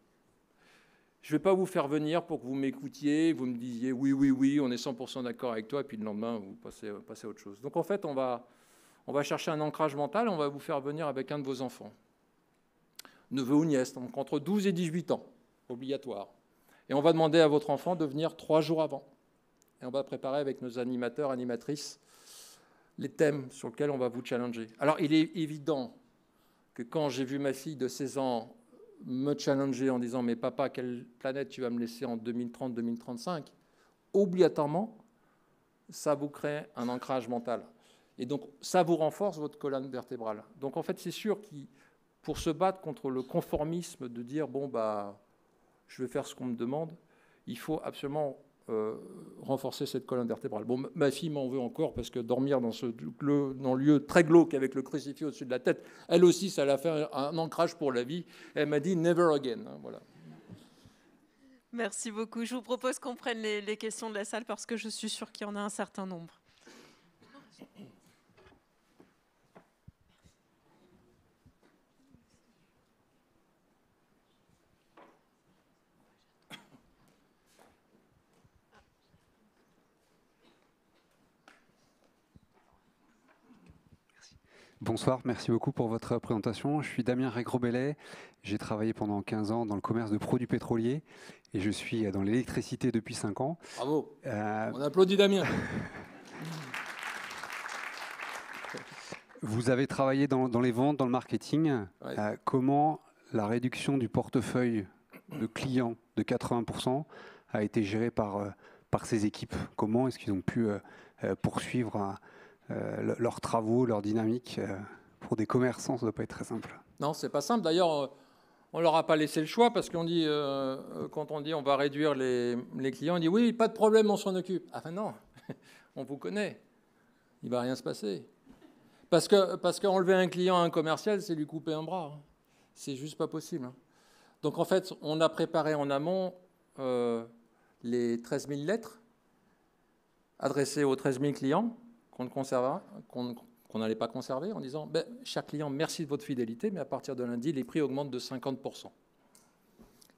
Je ne vais pas vous faire venir pour que vous m'écoutiez, vous me disiez oui, on est 100% d'accord avec toi, et puis le lendemain, vous passez à autre chose. Donc en fait, on va chercher un ancrage mental, on va vous faire venir avec un de vos enfants, neveu ou nièce, donc entre 12 et 18 ans. Obligatoire. Et on va demander à votre enfant de venir 3 jours avant. Et on va préparer avec nos animateurs, animatrices, les thèmes sur lesquels on va vous challenger. Alors, il est évident que quand j'ai vu ma fille de 16 ans me challenger en disant « Mais papa, quelle planète tu vas me laisser en 2030-2035 ?» obligatoirement, ça vous crée un ancrage mental. Et donc, ça vous renforce votre colonne vertébrale. Donc, en fait, c'est sûr que pour se battre contre le conformisme de dire, bon, bah, je vais faire ce qu'on me demande, il faut absolument renforcer cette colonne vertébrale. Bon, ma fille m'en veut encore parce que dormir dans le lieu très glauque avec le crucifix au-dessus de la tête, elle aussi, ça l'a fait un ancrage pour la vie. Elle m'a dit « never again ». Voilà. Merci beaucoup. Je vous propose qu'on prenne les questions de la salle parce que je suis sûre qu'il y en a un certain nombre. Bonsoir, merci beaucoup pour votre présentation. Je suis Damien Régro-Bellet. J'ai travaillé pendant 15 ans dans le commerce de produits pétroliers et je suis dans l'électricité depuis 5 ans. Bravo. On applaudit Damien. Vous avez travaillé dans les ventes, dans le marketing. Ouais. Comment la réduction du portefeuille de clients de 80% a été gérée par ces équipes? Comment est-ce qu'ils ont pu poursuivre leurs travaux, leur dynamique? Pour des commerçants, ça ne doit pas être très simple. Non, c'est pas simple. D'ailleurs, on ne leur a pas laissé le choix parce qu'on dit, quand on dit on va réduire les clients, on dit oui, pas de problème, on s'en occupe. Ah ben non, on vous connaît. Il ne va rien se passer. Parce qu'enlever un client à un commercial, c'est lui couper un bras. C'est juste pas possible. Donc en fait, on a préparé en amont les 13 000 lettres adressées aux 13 000 clients qu'on n'allait pas conserver, en disant cher client, merci de votre fidélité, mais à partir de lundi, les prix augmentent de 50%.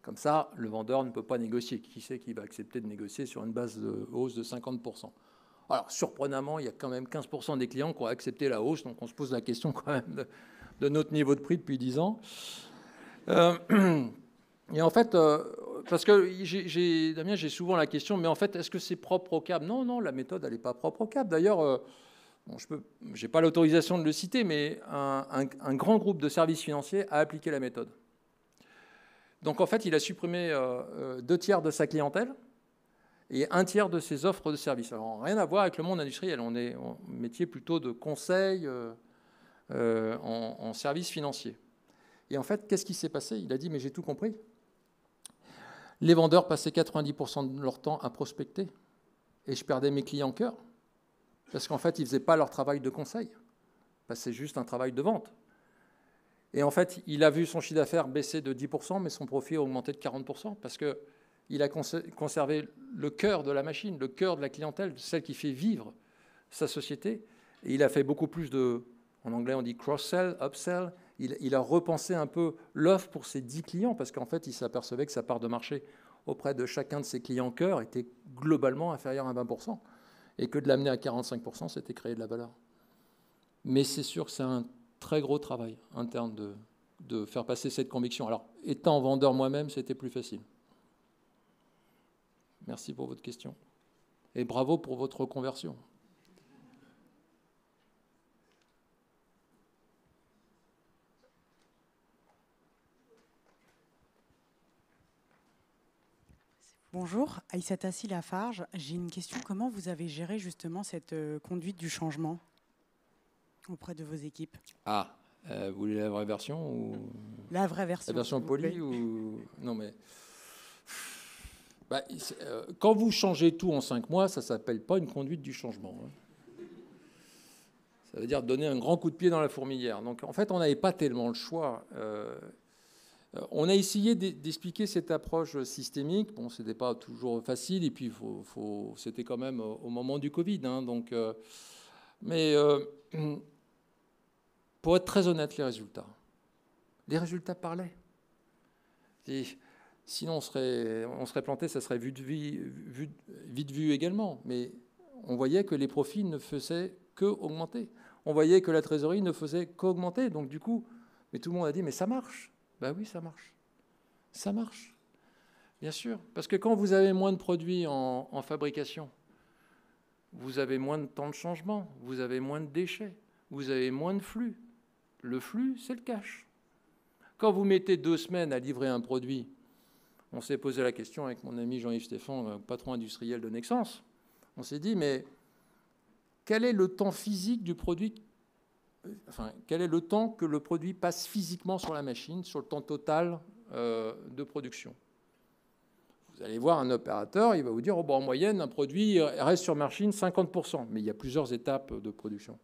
Comme ça, le vendeur ne peut pas négocier. Qui c'est qui va accepter de négocier sur une base de hausse de 50%? Alors, surprenamment, il y a quand même 15% des clients qui ont accepté la hausse, donc on se pose la question quand même de notre niveau de prix depuis 10 ans. Et en fait, parce que Damien, j'ai souvent la question, mais en fait, est-ce que c'est propre au CAB? Non, la méthode, elle n'est pas propre au CAB. D'ailleurs, je n'ai pas l'autorisation de le citer, mais un grand groupe de services financiers a appliqué la méthode. Donc, en fait, il a supprimé 2/3 de sa clientèle et 1/3 de ses offres de services. Alors, rien à voir avec le monde industriel. On est en métier plutôt de conseil en services financiers. Et en fait, qu'est-ce qui s'est passé? Il a dit, mais j'ai tout compris. Les vendeurs passaient 90% de leur temps à prospecter. Et je perdais mes clients cœur. Parce qu'en fait, ils ne faisaient pas leur travail de conseil. C'est juste un travail de vente. Et en fait, il a vu son chiffre d'affaires baisser de 10%, mais son profit a augmenté de 40%. Parce qu'il a conservé le cœur de la machine, le cœur de la clientèle, celle qui fait vivre sa société. Et il a fait beaucoup plus de, en anglais on dit cross-sell, upsell. Il a repensé un peu l'offre pour ses 10 clients, parce qu'en fait, il s'apercevait que sa part de marché auprès de chacun de ses clients cœur était globalement inférieure à 20%, et que de l'amener à 45%, c'était créer de la valeur. Mais c'est sûr que c'est un très gros travail interne de faire passer cette conviction. Alors, étant vendeur moi-même, c'était plus facile. Merci pour votre question. Et bravo pour votre reconversion. Bonjour, Aïssata Lafarge. J'ai une question. Comment vous avez géré justement cette conduite du changement auprès de vos équipes? Vous voulez la vraie version ou... La vraie version. La version polie ou... Non, mais... quand vous changez tout en 5 mois, ça ne s'appelle pas une conduite du changement. Ça veut dire donner un grand coup de pied dans la fourmilière. Donc, en fait, on n'avait pas tellement le choix. On a essayé d'expliquer cette approche systémique. Bon, ce n'était pas toujours facile, et puis c'était quand même au moment du Covid. Donc, mais pour être très honnête, les résultats parlaient. Et sinon, on serait planté, ça serait vite vu également. Mais on voyait que les profits ne faisaient qu'augmenter. On voyait que la trésorerie ne faisait qu'augmenter. Donc, du coup, mais tout le monde a dit, mais ça marche. Ben oui, ça marche. Ça marche, bien sûr. Parce que quand vous avez moins de produits en fabrication, vous avez moins de temps de changement, vous avez moins de déchets, vous avez moins de flux. Le flux, c'est le cash. Quand vous mettez 2 semaines à livrer un produit, on s'est posé la question avec mon ami Jean-Yves Stéphan, patron industriel de Nexans, on s'est dit, mais quel est le temps physique du produit, enfin, quel est le temps que le produit passe physiquement sur la machine, sur le temps total de production. Vous allez voir un opérateur, il va vous dire, oh, bon, en moyenne, un produit reste sur machine 50%, mais il y a plusieurs étapes de production.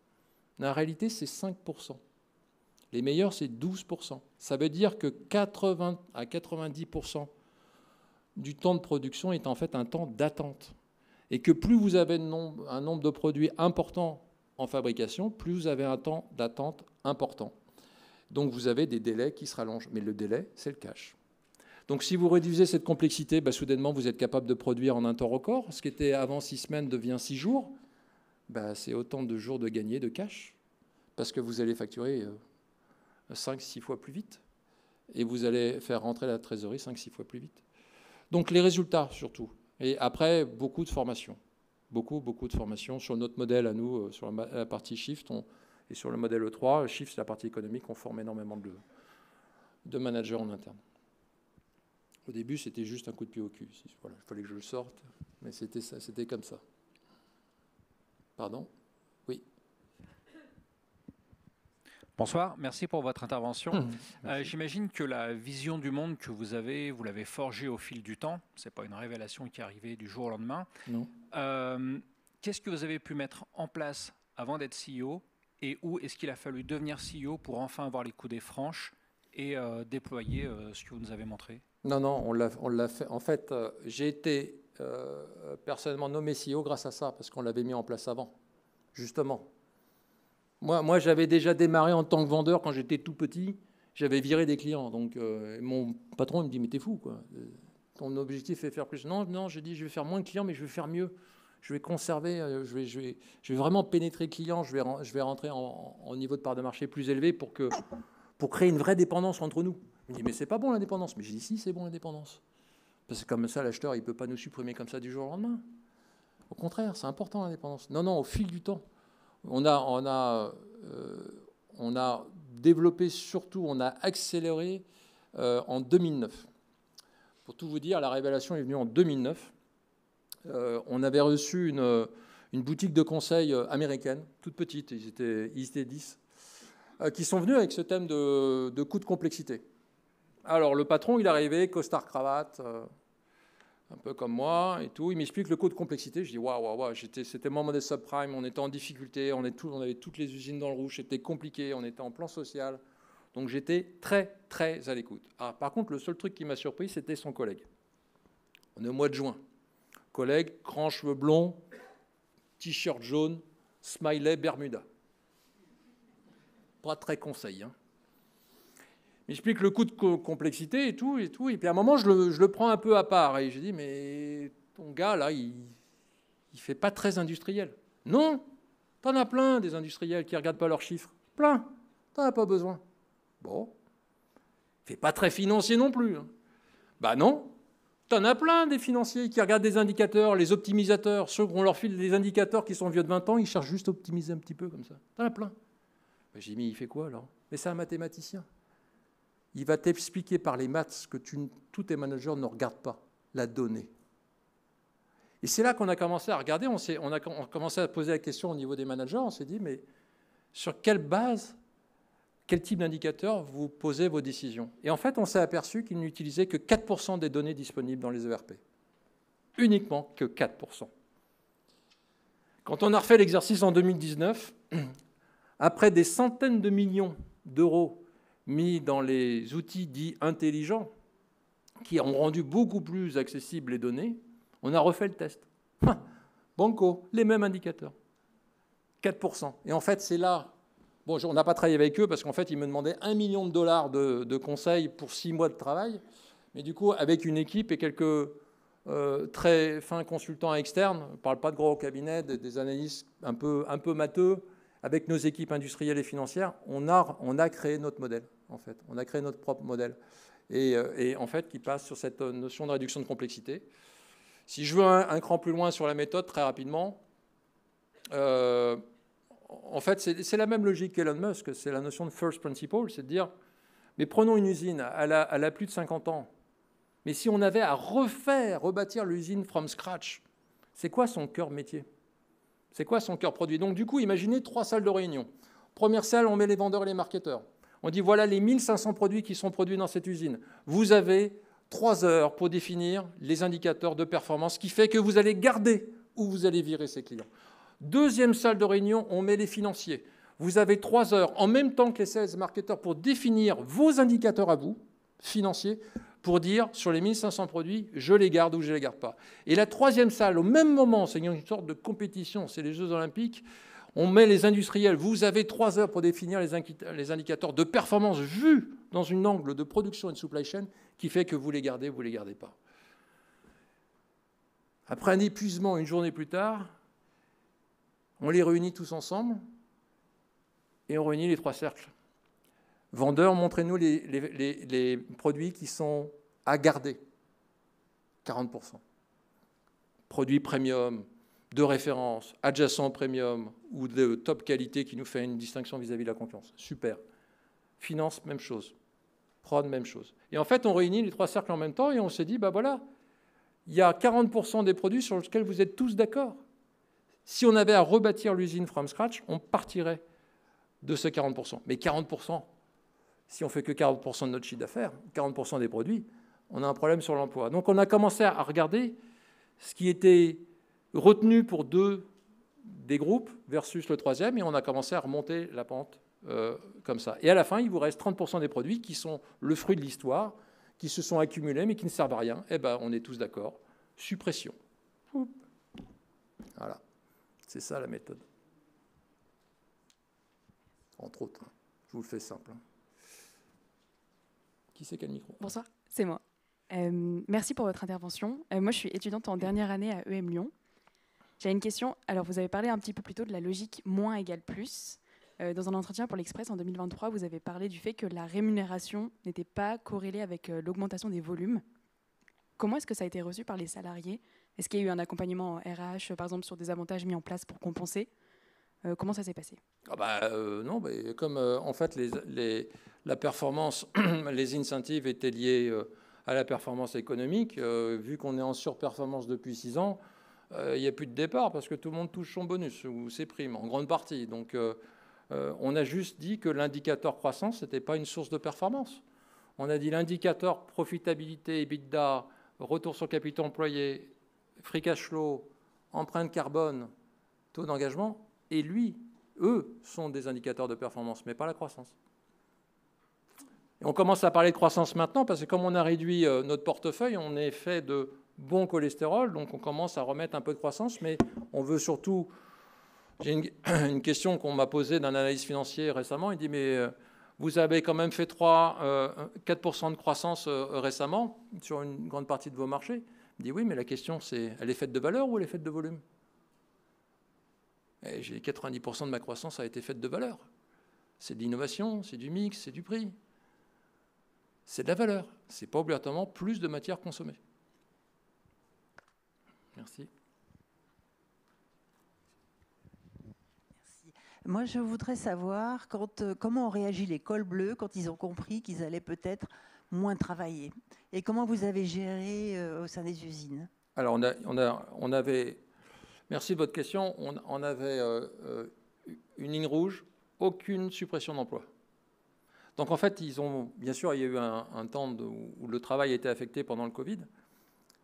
En réalité, c'est 5%. Les meilleurs, c'est 12%. Ça veut dire que 80 à 90% du temps de production est en fait un temps d'attente. Et que plus vous avez un nombre de produits important en fabrication, plus vous avez un temps d'attente important. Donc vous avez des délais qui se rallongent. Mais le délai, c'est le cash. Donc si vous réduisez cette complexité, soudainement, vous êtes capable de produire en un temps record. Ce qui était avant 6 semaines devient 6 jours. C'est autant de jours de gagner de cash. Parce que vous allez facturer 5-6 fois plus vite. Et vous allez faire rentrer la trésorerie 5-6 fois plus vite. Donc les résultats, surtout. Et après, beaucoup de formations. Beaucoup de formations sur notre modèle à nous, sur la partie Shift et sur le modèle E3. Shift, c'est la partie économique. On forme énormément de managers en interne. Au début, c'était juste un coup de pied au cul. Voilà, il fallait que je le sorte, mais c'était comme ça. Pardon ? Oui. Bonsoir, merci pour votre intervention. J'imagine que la vision du monde que vous l'avez forgée au fil du temps. Ce n'est pas une révélation qui est arrivée du jour au lendemain. Non. Qu'est-ce que vous avez pu mettre en place avant d'être CEO et où est-ce qu'il a fallu devenir CEO pour enfin avoir les coudées franches et déployer ce que vous nous avez montré ? Non, on l'a fait. En fait, j'ai été personnellement nommé CEO grâce à ça, parce qu'on l'avait mis en place avant, justement. Moi, j'avais déjà démarré en tant que vendeur quand j'étais tout petit. J'avais viré des clients. Donc, mon patron il me dit, mais t'es fou, quoi. Ton objectif est faire plus. Non, je dis, je vais faire moins de clients, mais je vais faire mieux. Je vais conserver, je vais vraiment pénétrer le client. Je vais rentrer en niveau de part de marché plus élevé pour créer une vraie dépendance entre nous. Il me dit, mais c'est pas bon l'indépendance. Mais j'ai dit, si, c'est bon l'indépendance. Parce que comme ça, l'acheteur, il ne peut pas nous supprimer comme ça du jour au lendemain. Au contraire, c'est important l'indépendance. Non, au fil du temps. On a développé, surtout, on a accéléré en 2009. Pour tout vous dire, la révélation est venue en 2009. On avait reçu une boutique de conseil américaine, toute petite, ils étaient 10, qui sont venus avec ce thème de coût de complexité. Alors, le patron, il arrivait, costard-cravate, un peu comme moi et tout. Il m'explique le coût de complexité. Je dis, waouh, c'était mon modèle subprime, on était en difficulté, on avait toutes les usines dans le rouge, c'était compliqué, on était en plan social. Donc, j'étais très, très à l'écoute. Par contre, le seul truc qui m'a surpris, c'était son collègue. On est au mois de juin. Collègue, grands cheveux blonds, t-shirt jaune, smiley, Bermuda. Pas très conseil, hein. Il m'explique le coût de complexité et tout. Et puis à un moment, je le prends un peu à part. Et je dis, mais ton gars, là, il fait pas très industriel. Non, t'en as plein des industriels qui ne regardent pas leurs chiffres. Plein, t'en as pas besoin. Bon, il fait pas très financier non plus. Hein. Non, t'en as plein des financiers qui regardent des indicateurs, les optimisateurs. Ceux qu'on leur file des indicateurs qui sont vieux de 20 ans, ils cherchent juste à optimiser un petit peu comme ça. T'en as plein. J'ai dit, mais il fait quoi alors ? Mais c'est un mathématicien. Il va t'expliquer par les maths ce que tous tes managers ne regardent pas, la donnée. Et c'est là qu'on a commencé à regarder, on a commencé à poser la question au niveau des managers, on s'est dit, mais sur quelle base, quel type d'indicateur vous posez vos décisions ? Et en fait, on s'est aperçu qu'ils n'utilisaient que 4% des données disponibles dans les ERP. Uniquement que 4%. Quand on a refait l'exercice en 2019, après des centaines de millions d'euros mis dans les outils dits intelligents, qui ont rendu beaucoup plus accessibles les données, on a refait le test. Banco, les mêmes indicateurs. 4%. Et en fait, c'est là... Bon, on n'a pas travaillé avec eux parce qu'en fait, ils me demandaient $1 million de conseils pour 6 mois de travail. Mais du coup, avec une équipe et quelques très fins consultants externes, on ne parle pas de gros cabinets, des analystes un peu matheux, avec nos équipes industrielles et financières, on a créé notre modèle, en fait. On a créé notre propre modèle. Et en fait, qui passe sur cette notion de réduction de complexité. Si je veux un cran plus loin sur la méthode, très rapidement, en fait, c'est la même logique qu'Elon Musk, c'est la notion de first principle, c'est de dire, mais prenons une usine, elle a plus de 50 ans, mais si on avait à rebâtir l'usine from scratch, c'est quoi son cœur métier ? C'est quoi son cœur produit? Donc, du coup, imaginez 3 salles de réunion. Première salle, on met les vendeurs et les marketeurs. On dit, voilà les 1500 produits qui sont produits dans cette usine. Vous avez 3 heures pour définir les indicateurs de performance, ce qui fait que vous allez garder ou vous allez virer ces clients. Deuxième salle de réunion, on met les financiers. Vous avez 3 heures en même temps que les sales marketeurs pour définir vos indicateurs à vous, financiers, pour dire sur les 1500 produits, je les garde ou je ne les garde pas. Et la troisième salle, au même moment, c'est une sorte de compétition, c'est les Jeux Olympiques, on met les industriels. Vous avez 3 heures pour définir les indicateurs de performance vus dans un angle de production et de supply chain qui fait que vous les gardez ou vous ne les gardez pas. Après un épuisement, une journée plus tard, on les réunit tous ensemble et on réunit les 3 cercles. Vendeurs, montrez-nous les produits qui sont à garder. 40%. Produits premium, de référence, adjacents premium ou de top qualité qui nous fait une distinction vis-à-vis de la concurrence. Super. Finance, même chose. Prod, même chose. Et en fait, on réunit les 3 cercles en même temps et on s'est dit, ben voilà, il y a 40% des produits sur lesquels vous êtes tous d'accord. Si on avait à rebâtir l'usine from scratch, on partirait de ce 40%. Mais 40%, si on ne fait que 40% de notre chiffre d'affaires, 40% des produits, on a un problème sur l'emploi. Donc on a commencé à regarder ce qui était retenu pour 2 des groupes versus le 3e, et on a commencé à remonter la pente comme ça. Et à la fin, il vous reste 30% des produits qui sont le fruit de l'histoire, qui se sont accumulés mais qui ne servent à rien. Eh bien, on est tous d'accord. Suppression. Voilà. C'est ça la méthode. Entre autres. Je vous le fais simple. Qui c'est qui a le micro? Bonsoir, c'est moi. Merci pour votre intervention. Moi, je suis étudiante en dernière année à EM Lyon. J'ai une question. Alors, vous avez parlé un petit peu plus tôt de la logique moins égale plus. Dans un entretien pour l'Express en 2023, vous avez parlé du fait que la rémunération n'était pas corrélée avec l'augmentation des volumes. Comment est-ce que ça a été reçu par les salariés? Est-ce qu'il y a eu un accompagnement en RH, par exemple, sur des avantages mis en place pour compenser? Comment ça s'est passé? Non, comme en fait la performance, les incentives étaient liés à la performance économique, vu qu'on est en surperformance depuis 6 ans, il n'y a plus de départ parce que tout le monde touche son bonus ou ses primes, en grande partie. Donc on a juste dit que l'indicateur croissance, ce n'était pas une source de performance. On a dit l'indicateur profitabilité, EBITDA, retour sur capital employé, free cash flow, empreinte carbone, taux d'engagement, et eux sont des indicateurs de performance, mais pas la croissance. Et on commence à parler de croissance maintenant parce que comme on a réduit notre portefeuille, on est fait de bon cholestérol, donc on commence à remettre un peu de croissance, mais on veut surtout... J'ai une question qu'on m'a posée d'un analyste financier récemment, il dit mais vous avez quand même fait 4% de croissance récemment sur une grande partie de vos marchés. Il dit oui, mais la question c'est, elle est faite de valeur ou elle est faite de volume? Et j'ai 90% de ma croissance a été faite de valeur. C'est de l'innovation, c'est du mix, c'est du prix. C'est de la valeur. Ce n'est pas obligatoirement plus de matière consommée. Merci. Merci. Moi, je voudrais savoir comment ont réagi les cols bleus quand ils ont compris qu'ils allaient peut-être moins travailler. Et comment vous avez géré au sein des usines? Alors, on avait... Merci de votre question. On avait une ligne rouge, aucune suppression d'emploi. Donc en fait, bien sûr, il y a eu un temps où le travail a été affecté pendant le Covid.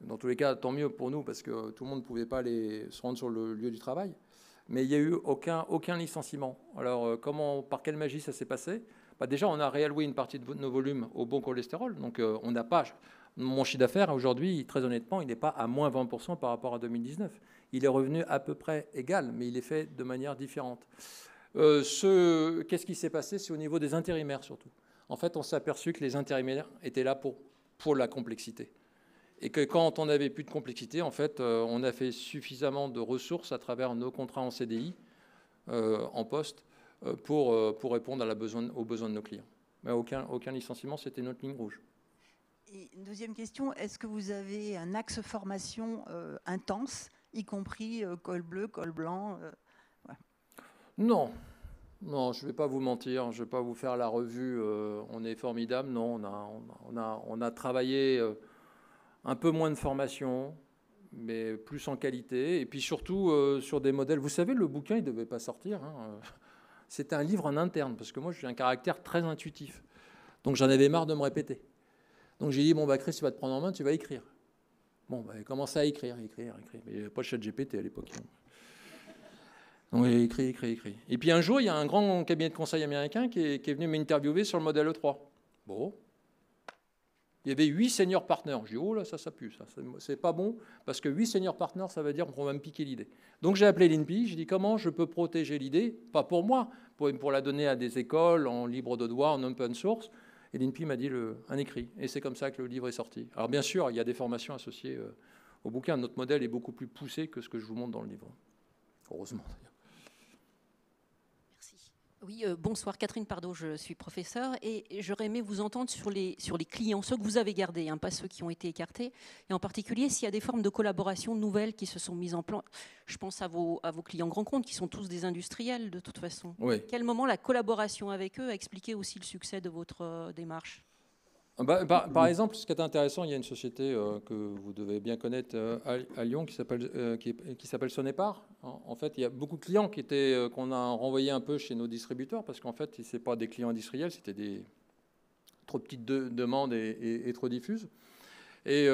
Dans tous les cas, tant mieux pour nous, parce que tout le monde ne pouvait pas aller se rendre sur le lieu du travail. Mais il n'y a eu aucun licenciement. Alors par quelle magie ça s'est passé? Déjà, on a réalloué une partie de nos volumes au bon cholestérol. Donc on n'a pas... Mon chiffre d'affaires, aujourd'hui, très honnêtement, il n'est pas à moins 20% par rapport à 2019. Il est revenu à peu près égal, mais il est fait de manière différente. Qu'est-ce qui s'est passé? C'est au niveau des intérimaires, surtout. En fait, on s'est aperçu que les intérimaires étaient là pour la complexité. Et que quand on n'avait plus de complexité, en fait, on a fait suffisamment de ressources à travers nos contrats en CDI, en poste, pour répondre aux besoins de nos clients. Mais aucun licenciement, c'était notre ligne rouge. Et une deuxième question, est-ce que vous avez un axe formation intense, y compris col bleu, col blanc ouais. Non, je ne vais pas vous mentir, je ne vais pas vous faire la revue, on est formidable. Non, on a travaillé un peu moins de formation, mais plus en qualité. Et puis surtout sur des modèles. Vous savez, le bouquin, il ne devait pas sortir. Hein. C'était un livre en interne, parce que moi, j'ai un caractère très intuitif. Donc j'en avais marre de me répéter. Donc j'ai dit, bon, bah, Chris, tu vas te prendre en main, tu vas écrire. Bon, bah, il commençait à écrire. Mais il n'y avait pas de ChatGPT à l'époque. Donc il écrit. Et puis un jour, il y a un grand cabinet de conseil américain qui est venu m'interviewer sur le modèle E3. Bon. Il y avait 8 senior partners. J'ai dit, oh là, ça pue, ça. C'est pas bon, parce que 8 senior partners, ça veut dire qu'on va me piquer l'idée. Donc j'ai appelé l'INPI, j'ai dit, comment je peux protéger l'idée, pas pour moi, pour la donner à des écoles, en libre de droit, en open source. Et l'INPI m'a dit un écrit. Et c'est comme ça que le livre est sorti. Alors bien sûr, il y a des formations associées au bouquin. Notre modèle est beaucoup plus poussé que ce que je vous montre dans le livre. Heureusement, d'ailleurs. Oui, bonsoir, Catherine Pardo, je suis professeure et j'aurais aimé vous entendre sur les clients, ceux que vous avez gardés, hein, pas ceux qui ont été écartés, et en particulier s'il y a des formes de collaboration nouvelles qui se sont mises en place. Je pense à vos clients grands comptes qui sont tous des industriels de toute façon. Oui. À quel moment la collaboration avec eux a expliqué aussi le succès de votre démarche ? Par exemple, ce qui est intéressant, il y a une société que vous devez bien connaître à Lyon qui s'appelle Sonépar. En fait, il y a beaucoup de clients qu'on a renvoyés un peu chez nos distributeurs parce qu'en fait, ce n'est pas des clients industriels, c'était des trop petites demandes et trop diffuses. Et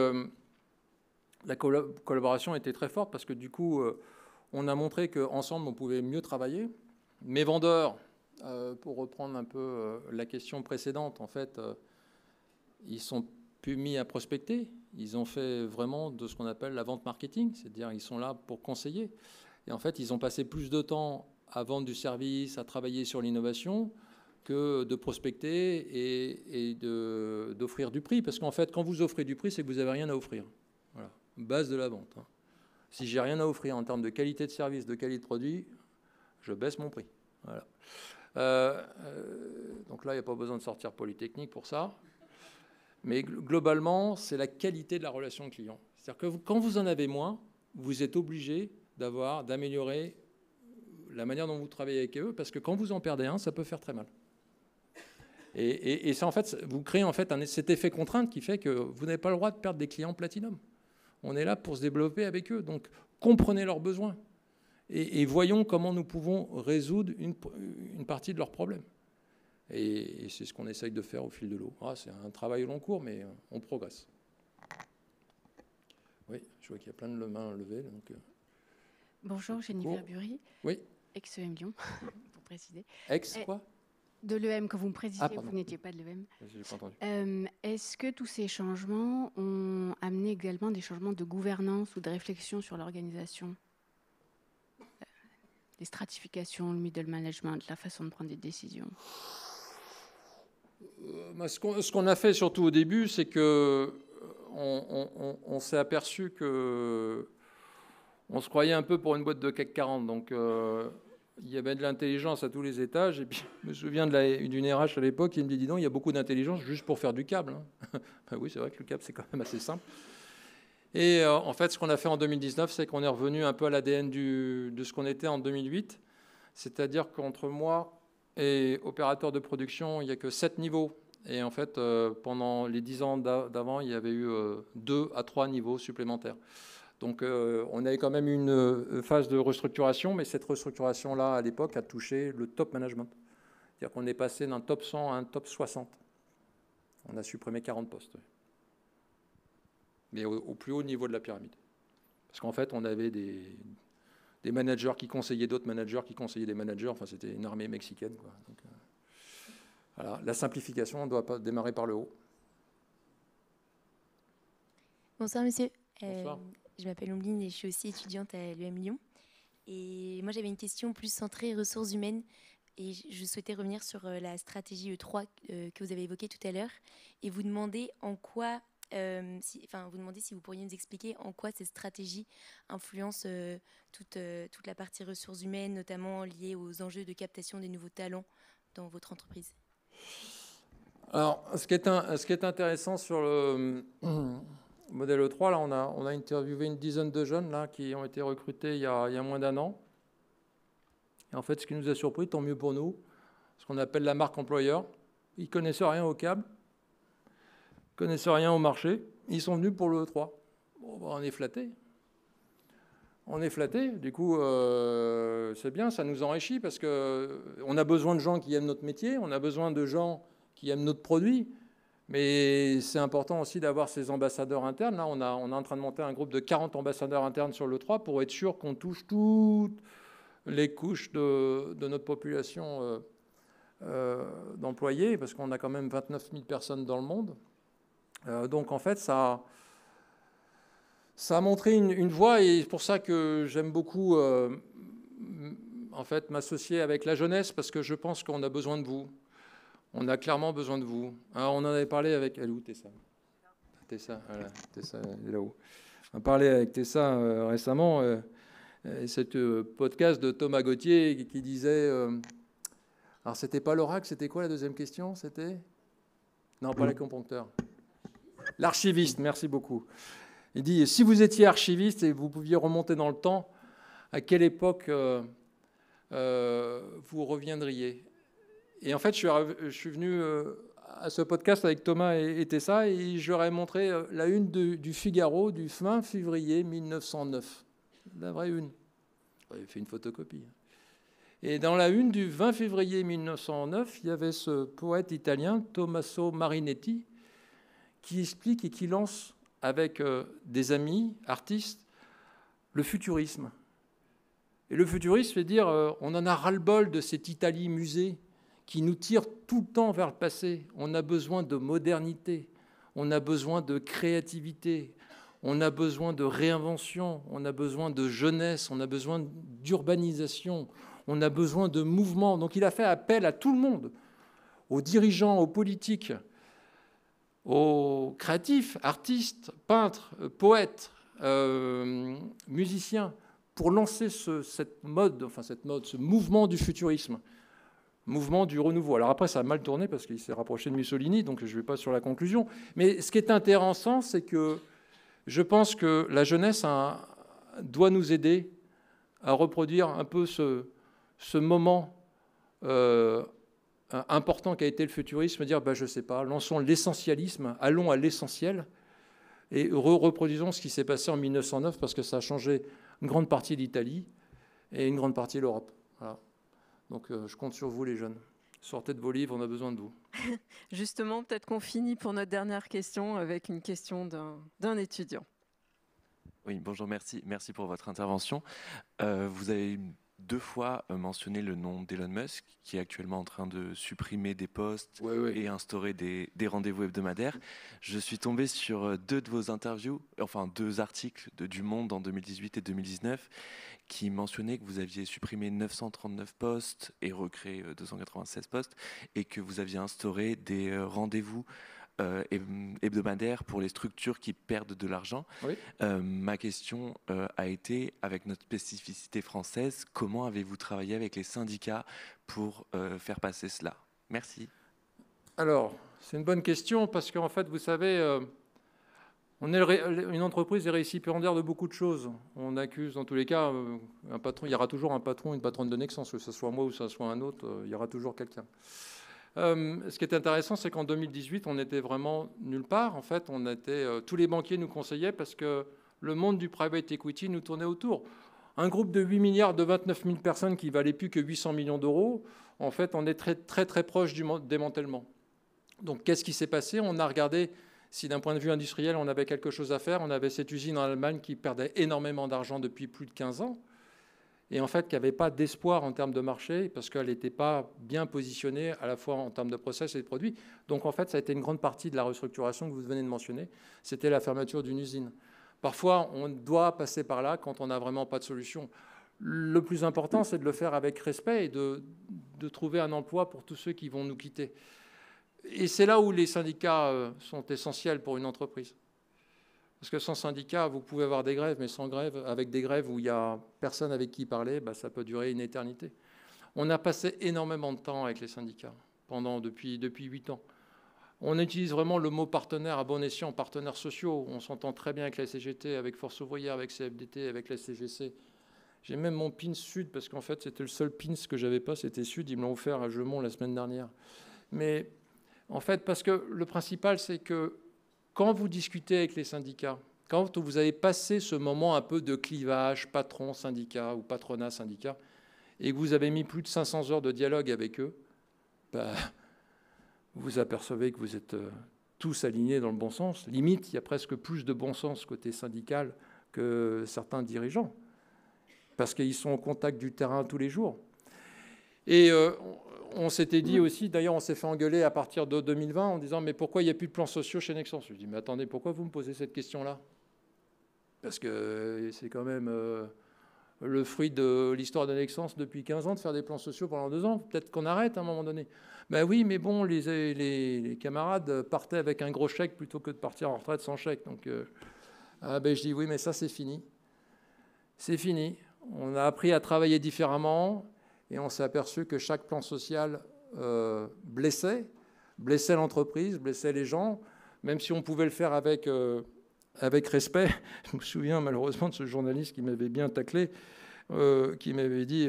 la collaboration était très forte parce que du coup, on a montré qu'ensemble, on pouvait mieux travailler. Mes vendeurs, pour reprendre un peu la question précédente, en fait, ils sont plus mis à prospecter. Ils ont fait vraiment de ce qu'on appelle la vente marketing, c'est-à-dire ils sont là pour conseiller. Et en fait, ils ont passé plus de temps à vendre du service, à travailler sur l'innovation, que de prospecter et d'offrir du prix. Parce qu'en fait, quand vous offrez du prix, c'est que vous n'avez rien à offrir. Voilà, base de la vente. Hein. Si j'ai rien à offrir en termes de qualité de service, de qualité de produit, je baisse mon prix. Voilà. Donc là, il n'y a pas besoin de sortir Polytechnique pour ça. Mais globalement, c'est la qualité de la relation client. C'est-à-dire que quand vous en avez moins, vous êtes obligé d'améliorer la manière dont vous travaillez avec eux, parce que quand vous en perdez un, ça peut faire très mal. Et ça, en fait, vous créez en fait cet effet contrainte qui fait que vous n'avez pas le droit de perdre des clients platinum. On est là pour se développer avec eux. Donc, comprenez leurs besoins et voyons comment nous pouvons résoudre une partie de leurs problèmes. Et c'est ce qu'on essaye de faire au fil de l'eau. C'est un travail au long cours, mais on progresse. Oui, je vois qu'il y a plein de mains levées. Donc, bonjour, Jennifer Bury. Oui. Ex-EM Lyon, pour préciser. Quoi de l'EM, quand vous me précisez, pardon. Vous n'étiez pas de l'EM. Je n'ai pas entendu. Est-ce que tous ces changements ont amené également des changements de gouvernance ou de réflexion sur l'organisation ? Les stratifications, le middle management, la façon de prendre des décisions ? Ce qu'on a fait surtout au début, c'est que on s'est aperçu que on se croyait un peu pour une boîte de CAC 40. Donc il y avait de l'intelligence à tous les étages. Et puis je me souviens d'une RH à l'époque qui me dit, dis donc, il y a beaucoup d'intelligence juste pour faire du câble. Hein. Ben oui, c'est vrai que le câble, c'est quand même assez simple. Et en fait, ce qu'on a fait en 2019, c'est qu'on est revenu un peu à l'ADN de ce qu'on était en 2008. C'est-à-dire qu'entre moi et opérateur de production, il n'y a que 7 niveaux. Et en fait, pendant les 10 ans d'avant, il y avait eu 2 à 3 niveaux supplémentaires. Donc on avait quand même une phase de restructuration, mais cette restructuration-là, à l'époque, a touché le top management. C'est-à-dire qu'on est passé d'un top 100 à un top 60. On a supprimé 40 postes. Mais au plus haut niveau de la pyramide. Parce qu'en fait, on avait des managers qui conseillaient d'autres managers, qui conseillaient des managers. Enfin, c'était une armée mexicaine, quoi. Donc, voilà. La simplification doit pas démarrer par le haut. Bonsoir, monsieur. Bonsoir. Je m'appelle Ombline et je suis aussi étudiante à l'EM Lyon. Et moi, j'avais une question plus centrée ressources humaines. Et je souhaitais revenir sur la stratégie E3 que vous avez évoquée tout à l'heure et vous demander en quoi... vous demandez si vous pourriez nous expliquer en quoi cette stratégie influence toute la partie ressources humaines, notamment liée aux enjeux de captation des nouveaux talents dans votre entreprise. Alors, ce qui est intéressant sur le modèle E3, là, on a interviewé une dizaine de jeunes là, qui ont été recrutés il y a moins d'un an. Et en fait, ce qui nous a surpris, tant mieux pour nous, ce qu'on appelle la marque employeur, ils ne connaissaient rien au câble, connaissaient rien au marché, ils sont venus pour le E3. Bon, on est flattés. On est flatté, du coup, c'est bien, ça nous enrichit parce qu'on a besoin de gens qui aiment notre métier, on a besoin de gens qui aiment notre produit, mais c'est important aussi d'avoir ces ambassadeurs internes. Là, on est en train de monter un groupe de 40 ambassadeurs internes sur l'E3 pour être sûr qu'on touche toutes les couches de notre population d'employés, parce qu'on a quand même 29 000 personnes dans le monde. Donc, en fait, ça a montré une voie, et c'est pour ça que j'aime beaucoup en fait, m'associer avec la jeunesse, parce que je pense qu'on a besoin de vous. On a clairement besoin de vous. Alors, on en avait parlé avec... Elle est où, Tessa ? Tessa, voilà, Tessa est là-haut. On a parlé avec Tessa récemment, ce podcast de Thomas Gauthier qui disait... alors, c'était pas l'oracle, c'était quoi la deuxième question ? C'était... Non, pas l'acupuncteur. L'archiviste, merci beaucoup. Il dit, si vous étiez archiviste et vous pouviez remonter dans le temps, à quelle époque vous reviendriez ? Et en fait, je suis venu à ce podcast avec Thomas et Tessa, et je leur ai montré la une du Figaro du 20 février 1909. La vraie une. J'avais fait une photocopie. Et dans la une du 20 février 1909, il y avait ce poète italien, Tommaso Marinetti, qui explique et qui lance avec des amis artistes le futurisme. Et le futurisme, c'est dire on en a ras-le-bol de cette Italie musée qui nous tire tout le temps vers le passé. On a besoin de modernité, on a besoin de créativité, on a besoin de réinvention, on a besoin de jeunesse, on a besoin d'urbanisation, on a besoin de mouvement. Donc il a fait appel à tout le monde, aux dirigeants, aux politiques, aux créatifs, artistes, peintres, poètes, musiciens, pour lancer ce mouvement du futurisme, mouvement du renouveau. Alors après, ça a mal tourné parce qu'il s'est rapproché de Mussolini, donc je ne vais pas sur la conclusion. Mais ce qui est intéressant, c'est que je pense que la jeunesse doit nous aider à reproduire un peu ce moment important qu'a été le futurisme, dire, je ne sais pas, lançons l'essentialisme, allons à l'essentiel, et reproduisons ce qui s'est passé en 1909, parce que ça a changé une grande partie de l'Italie et une grande partie de l'Europe. Voilà. Donc je compte sur vous, les jeunes. Sortez de vos livres, on a besoin de vous. Justement, peut-être qu'on finit pour notre dernière question avec une question d'un étudiant. Oui, bonjour, merci pour votre intervention. Vous avez 2 fois mentionné le nom d'Elon Musk, qui est actuellement en train de supprimer des postes et instaurer des rendez-vous hebdomadaires. Je suis tombé sur 2 de vos interviews, enfin 2 articles du Monde en 2018 et 2019, qui mentionnaient que vous aviez supprimé 939 postes et recréé 296 postes, et que vous aviez instauré des rendez-vous hebdomadaires pour les structures qui perdent de l'argent. Oui. Ma question a été, avec notre spécificité française, comment avez-vous travaillé avec les syndicats pour faire passer cela ? Merci. Alors, c'est une bonne question parce qu'en fait, vous savez, une entreprise est récipiendaire de beaucoup de choses. On accuse, dans tous les cas, un patron. Il y aura toujours un patron, une patronne de Nexens, que ce soit moi ou que ce soit un autre, il y aura toujours quelqu'un. Ce qui est intéressant, c'est qu'en 2018, on n'était vraiment nulle part. En fait, tous les banquiers nous conseillaient parce que le monde du private equity nous tournait autour. Un groupe de 8 milliards de 29 000 personnes qui valait plus que 800 millions d'euros, en fait, on est très, très, très proche du démantèlement. Donc, qu'est-ce qui s'est passé ? On a regardé si, d'un point de vue industriel, on avait quelque chose à faire. On avait cette usine en Allemagne qui perdait énormément d'argent depuis plus de 15 ans. Et en fait, qu'il n'y avait pas d'espoir en termes de marché, parce qu'elle n'était pas bien positionnée à la fois en termes de process et de produits. Donc en fait, ça a été une grande partie de la restructuration que vous venez de mentionner. C'était la fermeture d'une usine. Parfois, on doit passer par là quand on n'a vraiment pas de solution. Le plus important, c'est de le faire avec respect et de trouver un emploi pour tous ceux qui vont nous quitter. Et c'est là où les syndicats sont essentiels pour une entreprise. Parce que sans syndicat, vous pouvez avoir des grèves, mais sans grève, avec des grèves où il n'y a personne avec qui parler, ça peut durer une éternité. On a passé énormément de temps avec les syndicats, depuis 8 ans. On utilise vraiment le mot partenaire à bon escient, partenaires sociaux. On s'entend très bien avec la CGT, avec Force Ouvrière, avec CFDT, avec la CGC. J'ai même mon pins Sud, parce qu'en fait, c'était le seul pins que je n'avais pas, c'était Sud. Ils me l'ont offert à Gemont la semaine dernière. Mais en fait, parce que le principal, c'est que quand vous discutez avec les syndicats, quand vous avez passé ce moment un peu de clivage patron-syndicat ou patronat-syndicat, et que vous avez mis plus de 500 heures de dialogue avec eux, bah, vous apercevez que vous êtes tous alignés dans le bon sens. Limite, il y a presque plus de bon sens côté syndical que certains dirigeants, parce qu'ils sont au contact du terrain tous les jours. Et on s'était dit aussi, d'ailleurs on s'est fait engueuler à partir de 2020 en disant « mais pourquoi il n'y a plus de plans sociaux chez Nexans ?» Je dis « mais attendez, pourquoi vous me posez cette question-là ?» Parce que c'est quand même le fruit de l'histoire de Nexans depuis 15 ans de faire des plans sociaux pendant 2 ans. Peut-être qu'on arrête à un moment donné. Ben oui, mais bon, les camarades partaient avec un gros chèque plutôt que de partir en retraite sans chèque. Donc je dis oui, mais ça c'est fini. C'est fini. On a appris à travailler différemment et on s'est aperçu que chaque plan social blessait l'entreprise, blessait les gens, même si on pouvait le faire avec respect. Je me souviens malheureusement de ce journaliste qui m'avait bien taclé, qui m'avait dit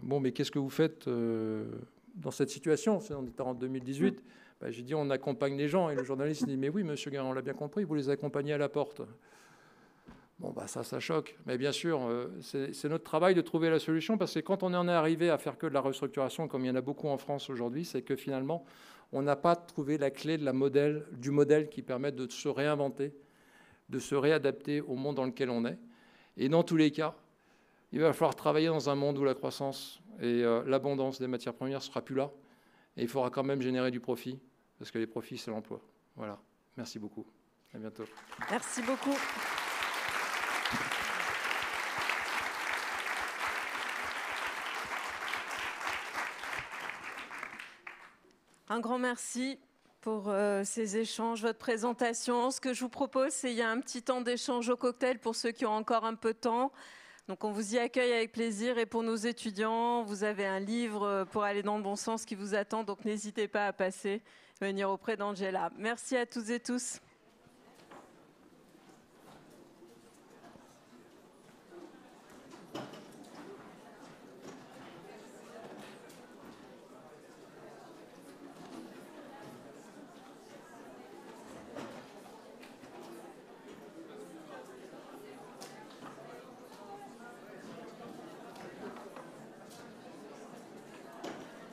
bon, mais qu'est-ce que vous faites dans cette situation? On était en 2018. Ben, j'ai dit on accompagne les gens. Et le journaliste dit mais oui, monsieur Guérin, on l'a bien compris, vous les accompagnez à la porte. Bon, bah ça choque. Mais bien sûr, c'est notre travail de trouver la solution, parce que quand on en est arrivé à faire que de la restructuration, comme il y en a beaucoup en France aujourd'hui, c'est que finalement, on n'a pas trouvé la clé du modèle qui permet de se réinventer, de se réadapter au monde dans lequel on est. Et dans tous les cas, il va falloir travailler dans un monde où la croissance et l'abondance des matières premières ne sera plus là. Et il faudra quand même générer du profit, parce que les profits, c'est l'emploi. Voilà. Merci beaucoup. À bientôt. Merci beaucoup. Un grand merci pour ces échanges, votre présentation. Ce que je vous propose, c'est qu'il y a un petit temps d'échange au cocktail pour ceux qui ont encore un peu de temps. Donc on vous y accueille avec plaisir. Et pour nos étudiants, vous avez un livre pour aller dans le bon sens qui vous attend. Donc n'hésitez pas à passer, venir auprès d'Angela. Merci à toutes et tous.